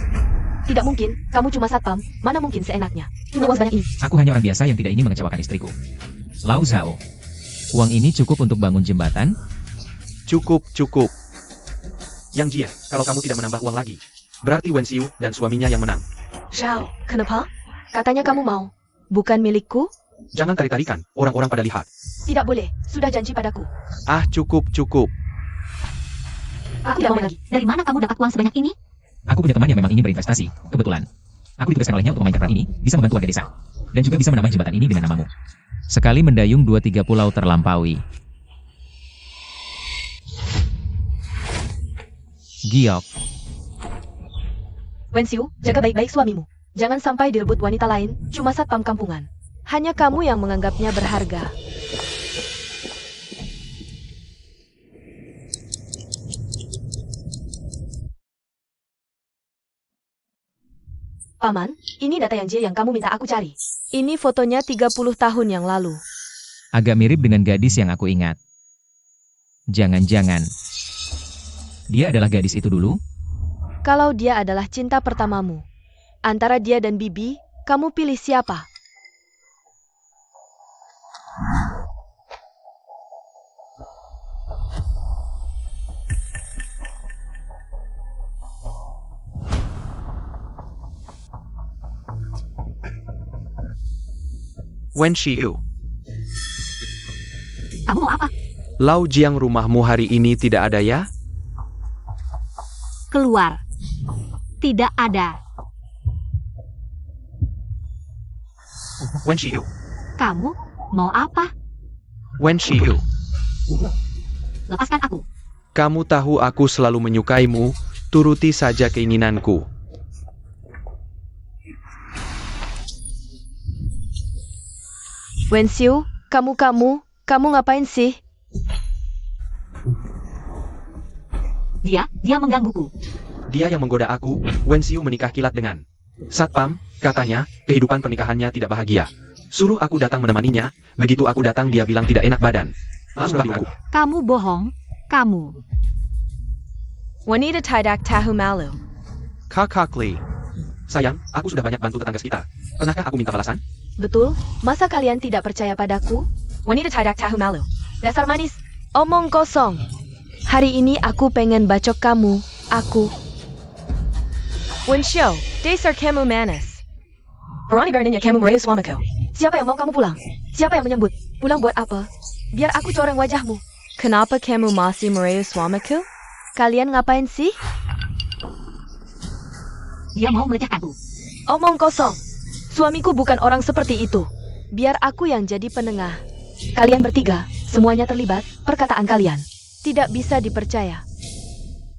Tidak mungkin, kamu cuma satpam, mana mungkin seenaknya. Punya uang sebanyak ini. Aku hanya orang biasa yang tidak ingin mengecewakan istriku. Lau Zhao. Uang ini cukup untuk bangun jembatan? Cukup, cukup. Yang Jia, kalau kamu tidak menambah uang lagi, berarti Wen Xiu dan suaminya yang menang. Zhao, kenapa? Katanya kamu mau. Bukan milikku? Jangan tarik-tarikan, orang-orang pada lihat. Tidak boleh, sudah janji padaku. Ah, cukup, cukup. Aku tidak mau lagi. Dari mana kamu dapat uang sebanyak ini? Aku punya teman yang memang ingin berinvestasi. Kebetulan. Aku ditugaskan olehnya untuk memainkan peran ini, bisa membantu warga desa. Dan juga bisa menambah jembatan ini dengan namamu. Sekali mendayung 2-3 pulau terlampaui. Giok. Wen Xiu, jaga baik-baik suamimu. Jangan sampai direbut wanita lain, cuma satpam kampungan. Hanya kamu yang menganggapnya berharga. Paman, ini data yang Jie yang kamu minta aku cari. Ini fotonya 30 tahun yang lalu. Agak mirip dengan gadis yang aku ingat. Jangan-jangan. Dia adalah gadis itu dulu? Kalau dia adalah cinta pertamamu, antara dia dan Bibi, kamu pilih siapa? Wen Xiu, Kamu mau apa? Lau Jiang rumahmu hari ini tidak ada ya? Keluar. Tidak ada. Wen Xiu, Kamu mau apa? Wen Xiu, Lepaskan aku. kamu tahu aku selalu menyukaimu, turuti saja keinginanku. Wen Xiu, kamu ngapain sih? Dia menggangguku. Dia yang menggoda aku, Wen Xiu menikah kilat dengan satpam, katanya, kehidupan pernikahannya tidak bahagia. Suruh aku datang menemaninya, begitu aku datang dia bilang tidak enak badan. Langsung aku. Kamu bohong. Kamu. Wanita tidak tahu malu. Kakak Li. Sayang, aku sudah banyak bantu tetangga sekitar. Pernahkah aku minta balasan? Betul? Masa kalian tidak percaya padaku? Wanita tidak tahu malu. Dasar manis. Omong kosong. Hari ini aku pengen bacok kamu. Aku. Wen Xiu, dasar kamu manis. Berani beraninya kamu merayu suamiku. Siapa yang mau kamu pulang? Siapa yang menyebut? Pulang buat apa? Biar aku coreng wajahmu. Kenapa kamu masih merayu suamiku? Kalian ngapain sih? Dia mau melecehkanku. Omong kosong. Suamiku bukan orang seperti itu. Biar aku yang jadi penengah. Kalian bertiga, semuanya terlibat, perkataan kalian tidak bisa dipercaya.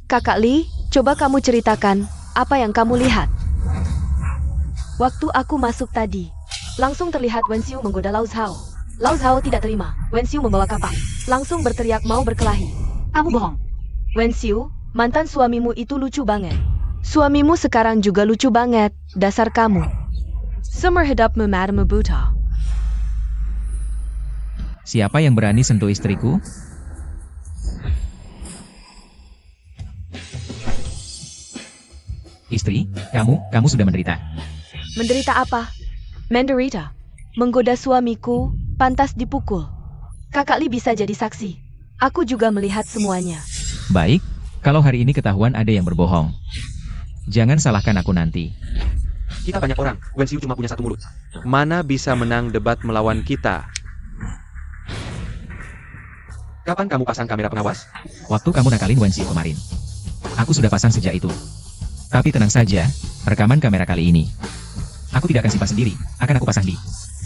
Kakak Li, coba kamu ceritakan, apa yang kamu lihat? Waktu aku masuk tadi, langsung terlihat Wen Xiu menggoda Lau Zhao. Lau Zhao tidak terima, Wen Xiu membawa kapak, langsung berteriak mau berkelahi. Kamu bohong. Wen Xiu, mantan suamimu itu lucu banget. Suamimu sekarang juga lucu banget, dasar kamu. Sumber hidupmu Madame Buta. Siapa yang berani sentuh istriku? Istri, kamu sudah menderita. Menderita apa? Menderita. Menggoda suamiku, pantas dipukul. Kakak Li bisa jadi saksi. Aku juga melihat semuanya. Baik, kalau hari ini ketahuan ada yang berbohong. Jangan salahkan aku nanti. Kita banyak orang, Wen Xiu cuma punya satu mulut. Mana bisa menang debat melawan kita? Kapan kamu pasang kamera pengawas? Waktu kamu nakalin Wen Xiu kemarin. Aku sudah pasang sejak itu. Tapi tenang saja, rekaman kamera kali ini. Aku tidak akan simpan sendiri, akan aku pasang di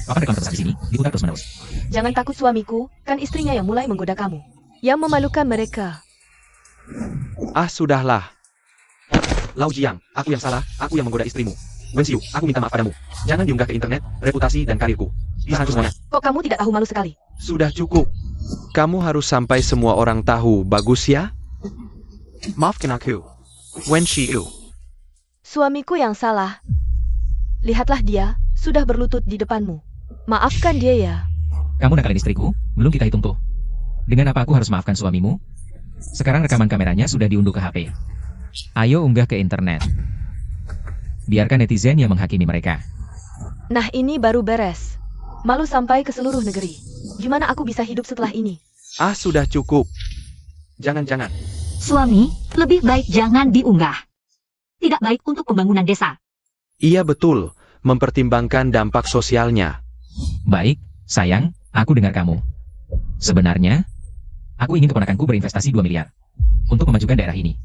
papan reklam terbesar di sini, diputar terus-menerus. Jangan takut suamiku, kan istrinya yang mulai menggoda kamu. Yang memalukan mereka. Ah, sudahlah. Lau Jiang, aku yang salah, aku yang menggoda istrimu. Wen Xiu, aku minta maaf padamu. Jangan diunggah ke internet, reputasi dan karirku. Bisa hancur semuanya. Kok kamu tidak tahu malu sekali? Sudah cukup. Kamu harus sampai semua orang tahu, bagus ya? Maafkan aku. Wen Xiu. Suamiku yang salah. Lihatlah dia, sudah berlutut di depanmu. Maafkan dia ya. Kamu nakalin istriku, belum kita hitung tuh. Dengan apa aku harus maafkan suamimu? Sekarang rekaman kameranya sudah diunduh ke HP. Ayo unggah ke internet. Biarkan netizen yang menghakimi mereka. Nah ini baru beres. Malu sampai ke seluruh negeri. Gimana aku bisa hidup setelah ini? Ah, sudah cukup. Jangan-jangan. Suami, lebih baik jangan diunggah. Tidak baik untuk pembangunan desa. Iya betul, mempertimbangkan dampak sosialnya. Baik, sayang, aku dengar kamu. Sebenarnya, aku ingin keponakanku berinvestasi 2 miliar untuk memajukan daerah ini.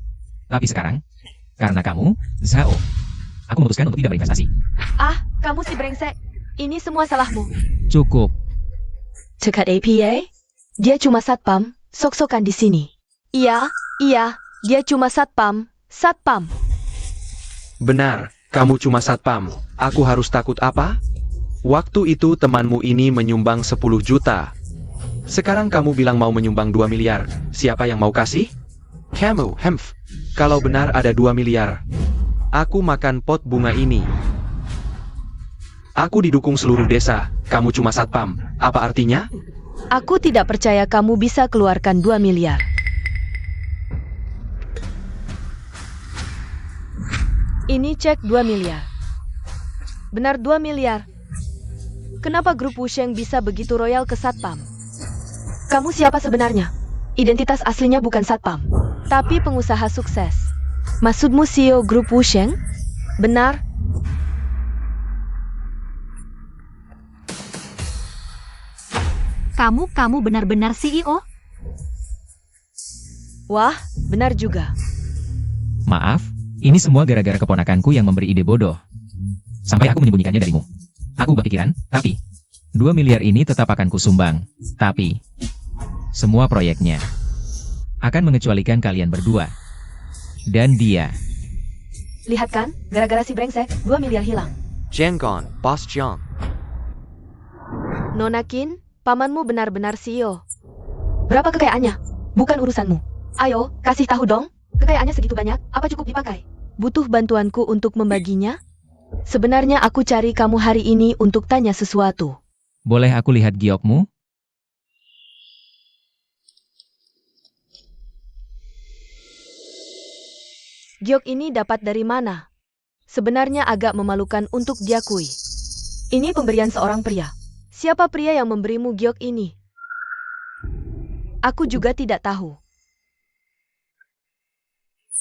Tapi sekarang, karena kamu, Zhao, aku memutuskan untuk tidak berinvestasi. Ah, kamu si brengsek. Ini semua salahmu. Cukup. Cekat APA? Dia cuma satpam, sok-sokan di sini. Iya, dia cuma satpam. Benar, kamu cuma satpam. Aku harus takut apa? Waktu itu temanmu ini menyumbang 10 juta. Sekarang kamu bilang mau menyumbang 2 miliar. Siapa yang mau kasih? Kamu, Hemph. Kalau benar ada 2 miliar, aku makan pot bunga ini. Aku didukung seluruh desa, kamu cuma satpam. Apa artinya? Aku tidak percaya kamu bisa keluarkan 2 miliar. Ini cek 2 miliar. Benar 2 miliar. Kenapa grup Wusheng bisa begitu royal ke satpam? Kamu siapa sebenarnya? Identitas aslinya bukan satpam, tapi pengusaha sukses. Maksudmu CEO grup Wusheng? Benar? Kamu benar-benar CEO? Wah, benar juga. Maaf, ini semua gara-gara keponakanku yang memberi ide bodoh. Sampai aku menyembunyikannya darimu. Aku berpikiran, tapi 2 miliar ini tetap akan kusumbang. Tapi semua proyeknya akan mengecualikan kalian berdua. Dan dia. Lihat kan, gara-gara si brengsek, 2 miliar hilang. Jiangon, Bos Jiang. Nonakin, pamanmu benar-benar CEO. Berapa kekayaannya? Bukan urusanmu. Ayo, kasih tahu dong. Kekayaannya segitu banyak, apa cukup dipakai? Butuh bantuanku untuk membaginya? Sebenarnya aku cari kamu hari ini untuk tanya sesuatu. Boleh aku lihat giokmu? Giok ini dapat dari mana? Sebenarnya agak memalukan untuk diakui. Ini pemberian seorang pria. Siapa pria yang memberimu giok ini? Aku juga tidak tahu.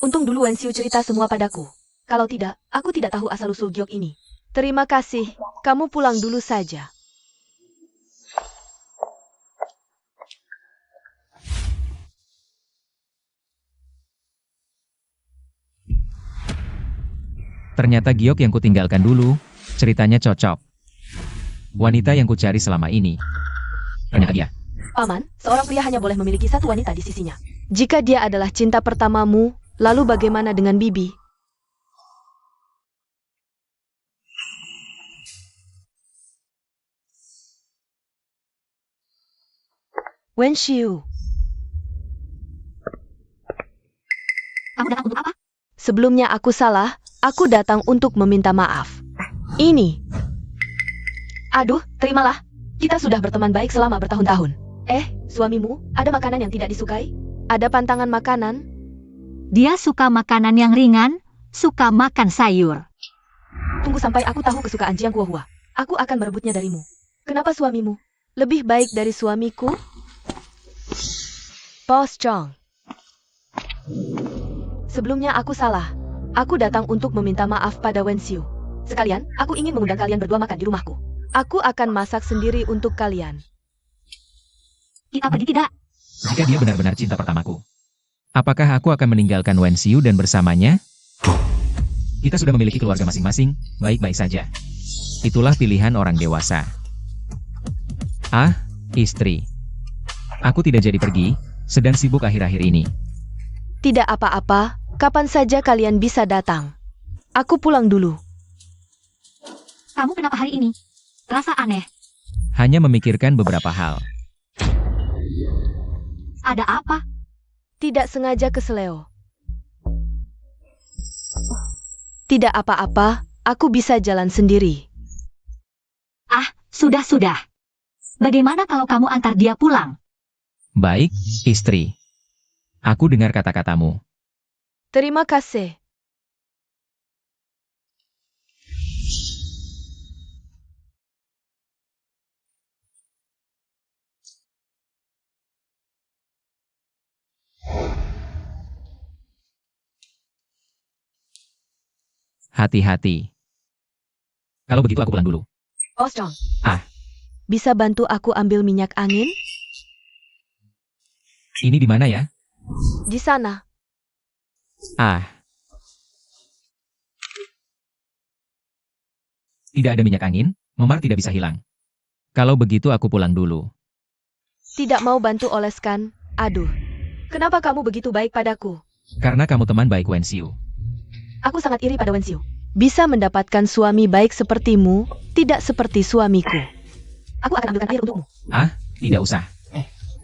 Untung dulu Wenxiu cerita semua padaku. Kalau tidak, aku tidak tahu asal-usul giok ini. Terima kasih, kamu pulang dulu saja. Ternyata giok yang kutinggalkan dulu, ceritanya cocok. Wanita yang kucari selama ini. Ternyata dia. Paman, seorang pria hanya boleh memiliki satu wanita di sisinya. Jika dia adalah cinta pertamamu, lalu bagaimana dengan Bibi? Wenxiu, Kamu datang untuk apa? sebelumnya aku salah, aku datang untuk meminta maaf. Ini. Aduh, terimalah. Kita sudah berteman baik selama bertahun-tahun. Suamimu, ada makanan yang tidak disukai? Ada pantangan makanan? Dia suka makanan yang ringan, suka makan sayur. Tunggu sampai aku tahu kesukaan Jiang Guohua. Aku akan merebutnya darimu. Kenapa suamimu lebih baik dari suamiku? Bos Chong. Sebelumnya aku salah. Aku datang untuk meminta maaf pada Wenxiu. Sekalian, aku ingin mengundang kalian berdua makan di rumahku. Aku akan masak sendiri untuk kalian. Kita pergi tidak? Jika dia benar-benar cinta pertamaku, apakah aku akan meninggalkan Wenxiu dan bersamanya? Kita sudah memiliki keluarga masing-masing, baik-baik saja. Itulah pilihan orang dewasa. Ah, istri. Aku tidak jadi pergi, sedang sibuk akhir-akhir ini. Tidak apa-apa, kapan saja kalian bisa datang. Aku pulang dulu. Kamu kenapa hari ini? Rasa aneh. Hanya memikirkan beberapa hal. Ada apa? Tidak sengaja keseleo. Tidak apa-apa, aku bisa jalan sendiri. Ah, sudah. Bagaimana kalau kamu antar dia pulang? Baik, istri. Aku dengar kata-katamu. Terima kasih. Hati-hati. Kalau begitu aku pulang dulu. Bos Chong. Ah. Bisa bantu aku ambil minyak angin? Ini di mana ya? Di sana. Ah. Tidak ada minyak angin, memar tidak bisa hilang. Kalau begitu aku pulang dulu. Tidak mau bantu oleskan? Aduh. Kenapa kamu begitu baik padaku? Karena kamu teman baik Wenxiu. Aku sangat iri pada Wenxiu. Bisa mendapatkan suami baik sepertimu, tidak seperti suamiku. Aku akan ambilkan air untukmu. Ah, tidak usah.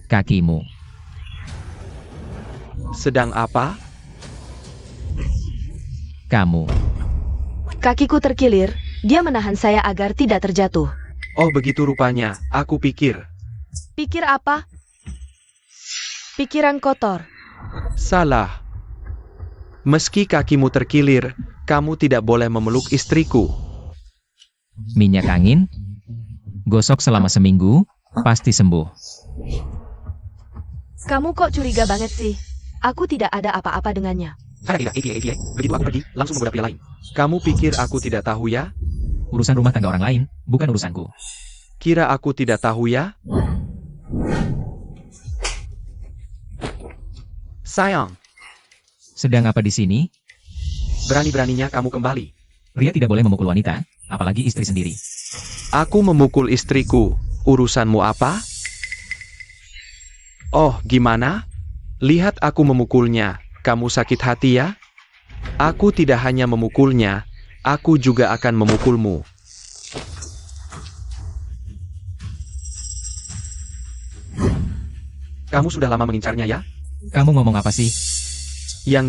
Kakimu. Sedang apa? Kamu. Kakiku terkilir, dia menahan saya agar tidak terjatuh. Oh begitu rupanya, aku pikir. Pikir apa? Pikiran kotor. Salah. Meski kakimu terkilir, kamu tidak boleh memeluk istriku. Minyak angin? Gosok selama seminggu, pasti sembuh. Kamu kok curiga banget sih? Aku tidak ada apa-apa dengannya. Begitu aku pergi, langsung menggoda pria lain. Kamu pikir aku tidak tahu ya? Urusan rumah tangga orang lain, bukan urusanku. Kira aku tidak tahu ya? Sayang, Sedang apa di sini? berani-beraninya kamu kembali. Pria tidak boleh memukul wanita, apalagi istri sendiri. Aku memukul istriku. Urusanmu apa? Oh, gimana? Lihat aku memukulnya. Kamu sakit hati ya? Aku tidak hanya memukulnya, aku juga akan memukulmu. Kamu sudah lama mengincarnya ya? Kamu ngomong apa sih? Yang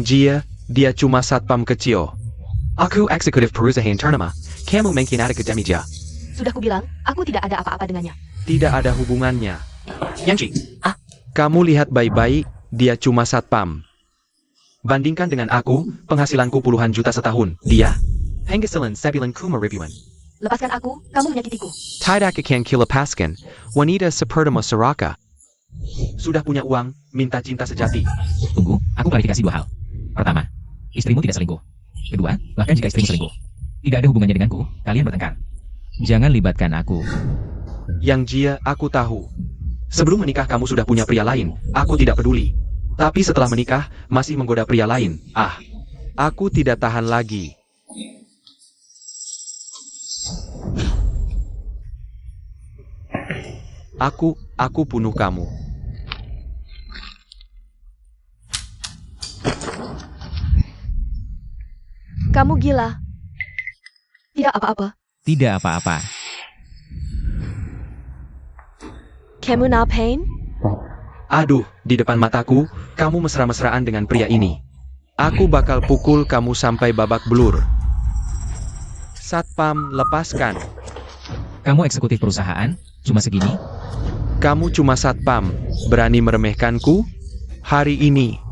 dia cuma satpam kecil. Aku eksekutif perusahaan ternama. Kamu mungkin ada kedamija. Sudah kubilang, aku tidak ada apa-apa dengannya. Tidak ada hubungannya. Yang Ji, kamu lihat baik-baik, dia cuma satpam. Bandingkan dengan aku, penghasilanku puluhan juta setahun. Dia? Penghasilan sebulan ribuan. Lepaskan aku, kamu menyakitiku. Tidak akan kilepaskan, wanita seperti Saraka. Sudah punya uang, minta cinta sejati. Tunggu, aku klarifikasi dua hal. Pertama, istrimu tidak selingkuh. Kedua, bahkan jika istrimu selingkuh, tidak ada hubungannya denganku, kalian bertengkar. Jangan libatkan aku. Yang Jia, aku tahu. Sebelum menikah kamu sudah punya pria lain, aku tidak peduli. Tapi setelah menikah, masih menggoda pria lain. Ah, aku tidak tahan lagi. Aku bunuh kamu. Kamu gila. Tidak apa-apa. Tidak apa-apa. Kamu not pain? Aduh, di depan mataku, kamu mesra-mesraan dengan pria ini. Aku bakal pukul kamu sampai babak belur. Satpam, lepaskan. Kamu eksekutif perusahaan, cuma segini? Kamu cuma satpam, berani meremehkanku? Hari ini.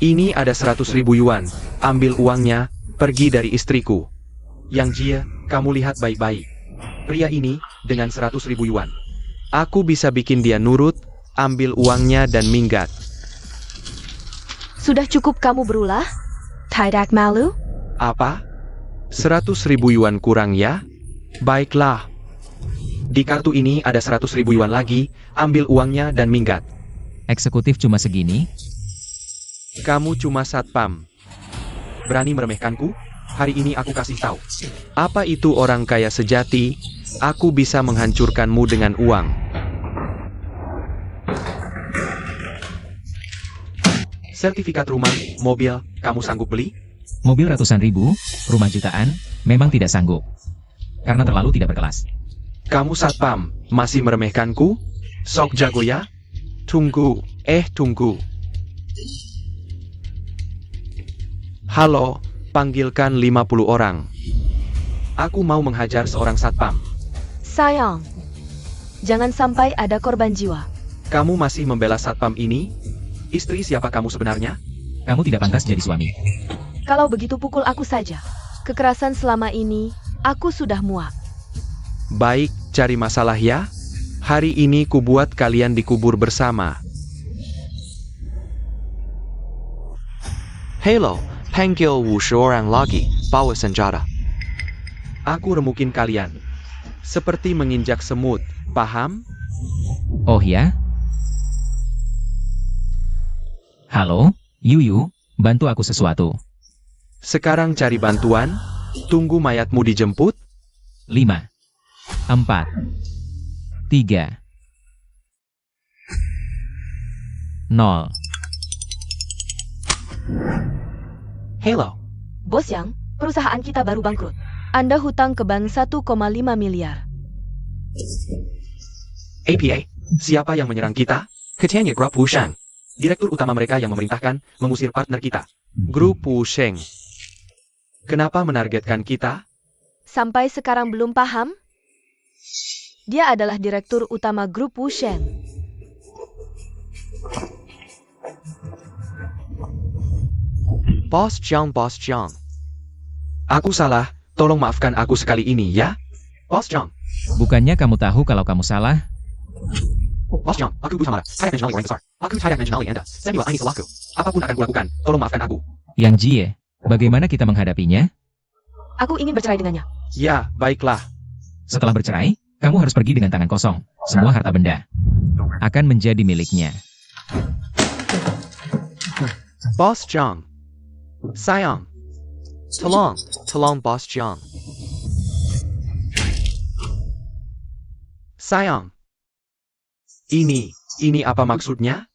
Ini ada 100.000 yuan, ambil uangnya, pergi dari istriku. Yang Jia, kamu lihat baik-baik. Pria ini, dengan 100.000 yuan. Aku bisa bikin dia nurut, ambil uangnya dan minggat. Sudah cukup kamu berulah? Tidak malu? Apa? 100.000 yuan kurang ya? Baiklah. Di kartu ini ada 100.000 yuan lagi, ambil uangnya dan minggat. Eksekutif cuma segini? Kamu cuma satpam. Berani meremehkanku? Hari ini aku kasih tahu. Apa itu orang kaya sejati? Aku bisa menghancurkanmu dengan uang. Sertifikat rumah, mobil, kamu sanggup beli? Mobil ratusan ribu, rumah jutaan, memang tidak sanggup. Karena terlalu tidak berkelas. Kamu satpam, masih meremehkanku? Sok jago ya? Tunggu, tunggu. Halo, panggilkan 50 orang. Aku mau menghajar seorang satpam. Sayang. Jangan sampai ada korban jiwa. Kamu masih membela satpam ini? Istri siapa kamu sebenarnya? Kamu tidak pantas jadi suami. Kalau begitu pukul aku saja. Kekerasan selama ini, aku sudah muak. Baik, cari masalah ya. Hari ini kubuat kalian dikubur bersama. Halo, panggil 50 orang lagi, bawa senjata. Aku remukin kalian. Seperti menginjak semut, paham? Oh ya? Halo, Yuyu, bantu aku sesuatu. Sekarang cari bantuan, tunggu mayatmu dijemput. 5, 4, 3, 0. Halo, Bos Yang, perusahaan kita baru bangkrut. Anda hutang ke bank 1,5 miliar. APA, siapa yang menyerang kita? Ketuanya Grup Wusheng. Direktur utama mereka yang memerintahkan mengusir partner kita. Grup Wusheng. Kenapa menargetkan kita? Sampai sekarang belum paham? Dia adalah direktur utama grup Wusheng. Boss Jiang. Aku salah, tolong maafkan aku sekali ini ya. Bos John. Bukannya kamu tahu kalau kamu salah? Bos John, aku berusaha marah. Saya mengenali orang besar. Aku tidak mengenali Anda. Saya bilang ini salahku. Apapun akan kulakukan, tolong maafkan aku. Yang Jie, bagaimana kita menghadapinya? Aku ingin bercerai dengannya. Ya, baiklah. Setelah bercerai, kamu harus pergi dengan tangan kosong. Semua harta benda akan menjadi miliknya. Boss Jiang. Sayang. Tolong Boss Jiang. Sayang. Ini apa maksudnya?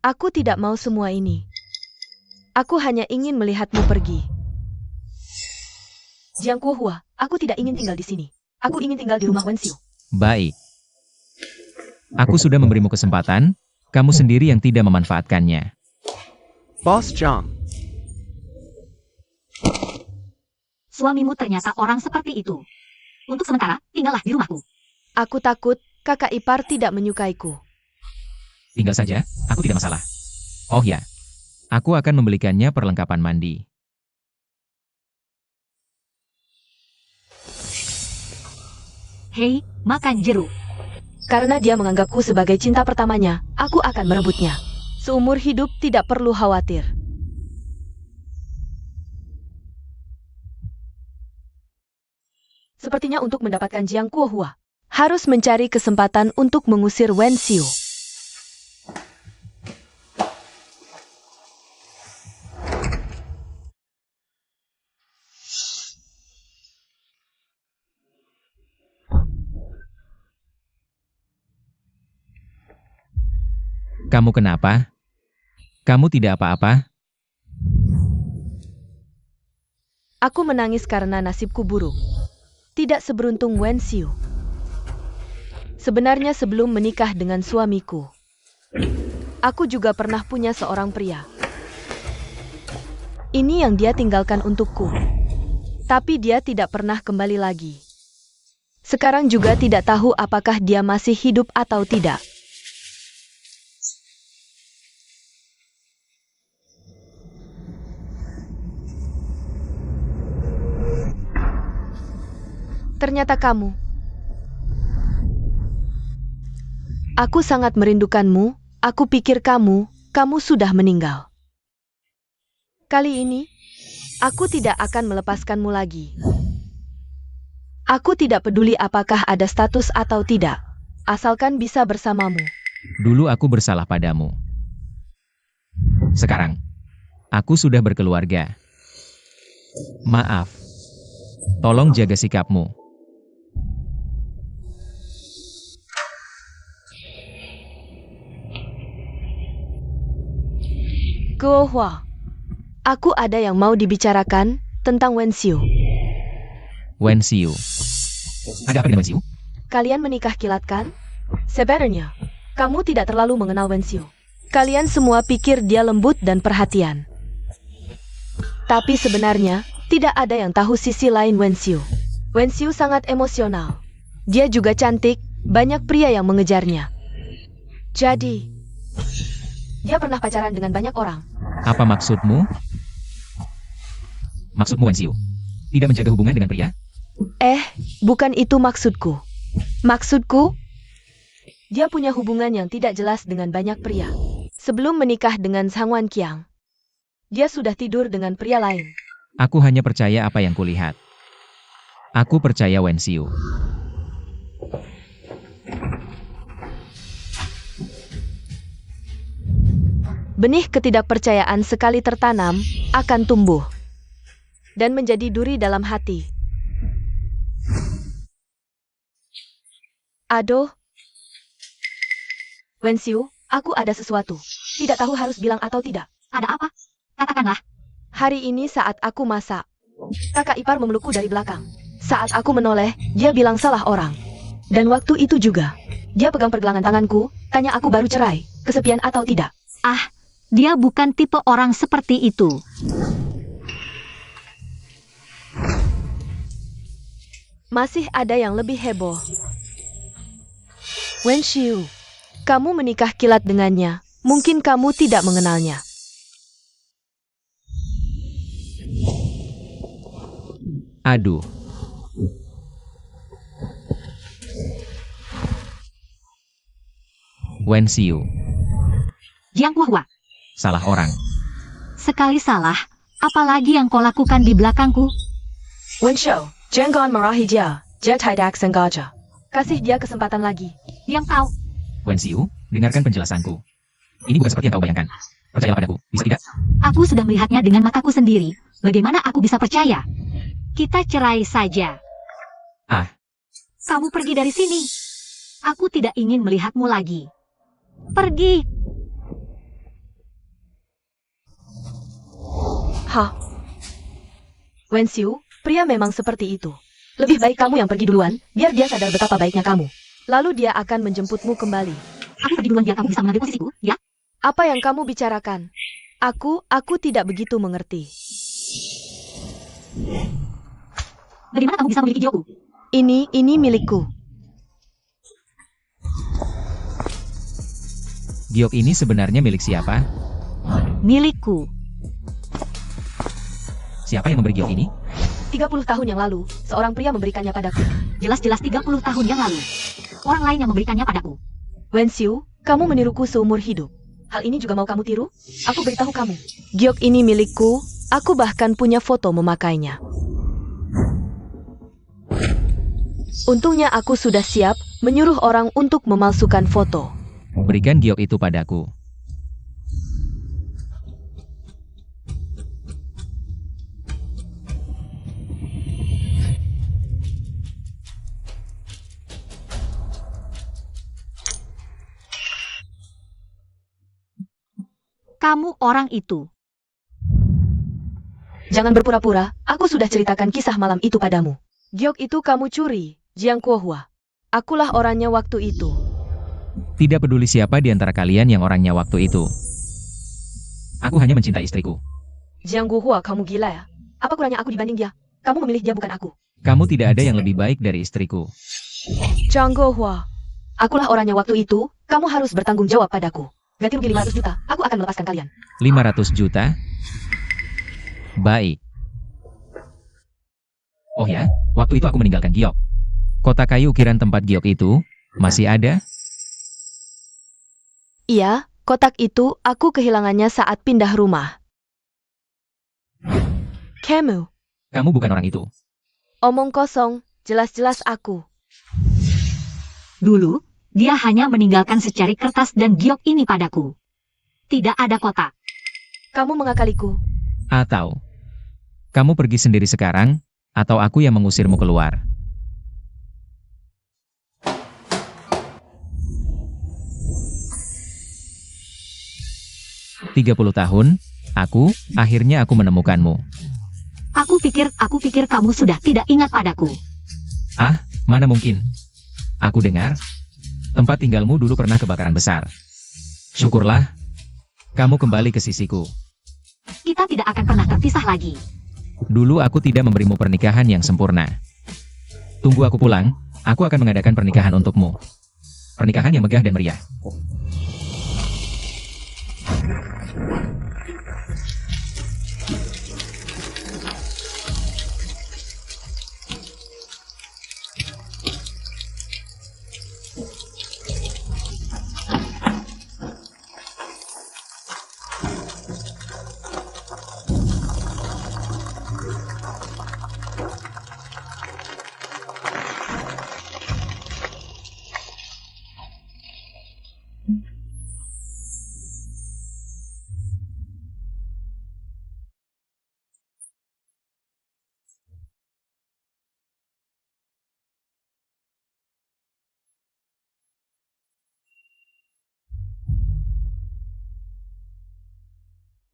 Aku tidak mau semua ini. Aku hanya ingin melihatmu pergi. Jiang Kuohua, aku tidak ingin tinggal di sini. Aku ingin tinggal di rumah Wenxiu. Baik. Aku sudah memberimu kesempatan, kamu sendiri yang tidak memanfaatkannya. Boss Jiang. Suamimu ternyata orang seperti itu. Untuk sementara, tinggallah di rumahku. Aku takut kakak ipar tidak menyukaiku. Tinggal saja, aku tidak masalah. Oh ya, aku akan membelikannya perlengkapan mandi. Hei, makan jeruk. Karena dia menganggapku sebagai cinta pertamanya, aku akan merebutnya. Seumur hidup tidak perlu khawatir. Sepertinya untuk mendapatkan Jiang Kuohua, harus mencari kesempatan untuk mengusir Wenxiu. Kamu kenapa? Kamu tidak apa-apa? Aku menangis karena nasibku buruk. Tidak seberuntung Wenxiu. Sebenarnya sebelum menikah dengan suamiku, aku juga pernah punya seorang pria. Ini yang dia tinggalkan untukku. Tapi dia tidak pernah kembali lagi. Sekarang juga tidak tahu apakah dia masih hidup atau tidak. Ternyata kamu. Aku sangat merindukanmu. Aku pikir kamu sudah meninggal. Kali ini, aku tidak akan melepaskanmu lagi. Aku tidak peduli apakah ada status atau tidak, asalkan bisa bersamamu. Dulu aku bersalah padamu. Sekarang, aku sudah berkeluarga. Maaf. Tolong jaga sikapmu. Kuohua, aku ada yang mau dibicarakan tentang Wenxiu. Wenxiu. Ada apa dengan Wenxiu? Kalian menikah kilat kan? Sebenarnya, kamu tidak terlalu mengenal Wenxiu. Kalian semua pikir dia lembut dan perhatian. Tapi sebenarnya, tidak ada yang tahu sisi lain Wenxiu. Wenxiu sangat emosional. Dia juga cantik, banyak pria yang mengejarnya. Jadi, dia pernah pacaran dengan banyak orang. Apa maksudmu? Maksudmu Wenxiu tidak menjaga hubungan dengan pria? Bukan itu maksudku. Maksudku, dia punya hubungan yang tidak jelas dengan banyak pria. Sebelum menikah dengan Sang Wan Qiang. Dia sudah tidur dengan pria lain. Aku hanya percaya apa yang kulihat. Aku percaya Wen Xiu. Benih ketidakpercayaan sekali tertanam, akan tumbuh. Dan menjadi duri dalam hati. Aduh. Wen Xiu, aku ada sesuatu. Tidak tahu harus bilang atau tidak. Ada apa? Katakanlah. Hari ini saat aku masak, kakak ipar memelukku dari belakang. Saat aku menoleh, dia bilang salah orang. Dan waktu itu juga, dia pegang pergelangan tanganku, tanya aku baru cerai, kesepian atau tidak. Ah, dia bukan tipe orang seperti itu. Masih ada yang lebih heboh. Wen Xiu, kamu menikah kilat dengannya. Mungkin kamu tidak mengenalnya. Aduh. Wen Xiu. Jiang Guohua. Salah orang. Sekali salah, apalagi yang kau lakukan di belakangku? Wen Xiu, jangan marahi dia. Dia tidak sengaja. Kasih dia kesempatan lagi. Yang kau. Wen Xiu, dengarkan penjelasanku. Ini bukan seperti yang kau bayangkan. Percayalah padaku, bisa tidak? Aku sudah melihatnya dengan mataku sendiri. Bagaimana aku bisa percaya? Kita cerai saja. Ah. Kamu pergi dari sini. Aku tidak ingin melihatmu lagi. Pergi. Hah? Wen Xiu, pria memang seperti itu. Lebih baik kamu yang pergi duluan, biar dia sadar betapa baiknya kamu. Lalu dia akan menjemputmu kembali. Aku pergi duluan biar kamu bisa mengambil posisiku, ya? Apa yang kamu bicarakan? Aku tidak begitu mengerti. Bagaimana kamu bisa memiliki Jioku? Ini milikku. Giok ini sebenarnya milik siapa? Milikku. Siapa yang memberi giok ini? 30 tahun yang lalu, seorang pria memberikannya padaku. Jelas-jelas 30 tahun yang lalu. Orang lain yang memberikannya padaku. Wen Xiu, kamu meniruku seumur hidup. Hal ini juga mau kamu tiru? Aku beritahu kamu. Giok ini milikku, aku bahkan punya foto memakainya. Untungnya aku sudah siap menyuruh orang untuk memalsukan foto. Berikan giok itu padaku. Kamu orang itu. Jangan berpura-pura, aku sudah ceritakan kisah malam itu padamu. Giok itu kamu curi, Jiang Guohua. Akulah orangnya waktu itu. Tidak peduli siapa di antara kalian yang orangnya waktu itu. Aku hanya mencintai istriku. Jiang Guohua, kamu gila ya? Apa kurangnya aku dibanding dia? Kamu memilih dia bukan aku. Kamu tidak ada yang lebih baik dari istriku. Jiang Guohua, akulah orangnya waktu itu, kamu harus bertanggung jawab padaku. Ganti rugi 500 juta, aku akan melepaskan kalian. 500 juta? Baik. Oh ya, waktu itu aku meninggalkan giok. Kotak kayu ukiran tempat giok itu, masih ada? Iya, kotak itu aku kehilangannya saat pindah rumah. Kamu bukan orang itu. Omong kosong, jelas-jelas aku. Dulu, dia hanya meninggalkan secari kertas dan giok ini padaku. Tidak ada kotak. Kamu mengakaliku. Atau, kamu pergi sendiri sekarang, atau aku yang mengusirmu keluar. "30 tahun, akhirnya aku menemukanmu." Aku pikir kamu sudah tidak ingat padaku. Ah, mana mungkin. Aku dengar, tempat tinggalmu dulu pernah kebakaran besar. Syukurlah, kamu kembali ke sisiku. Kita tidak akan pernah terpisah lagi. Dulu aku tidak memberimu pernikahan yang sempurna. Tunggu aku pulang, aku akan mengadakan pernikahan untukmu. Pernikahan yang megah dan meriah.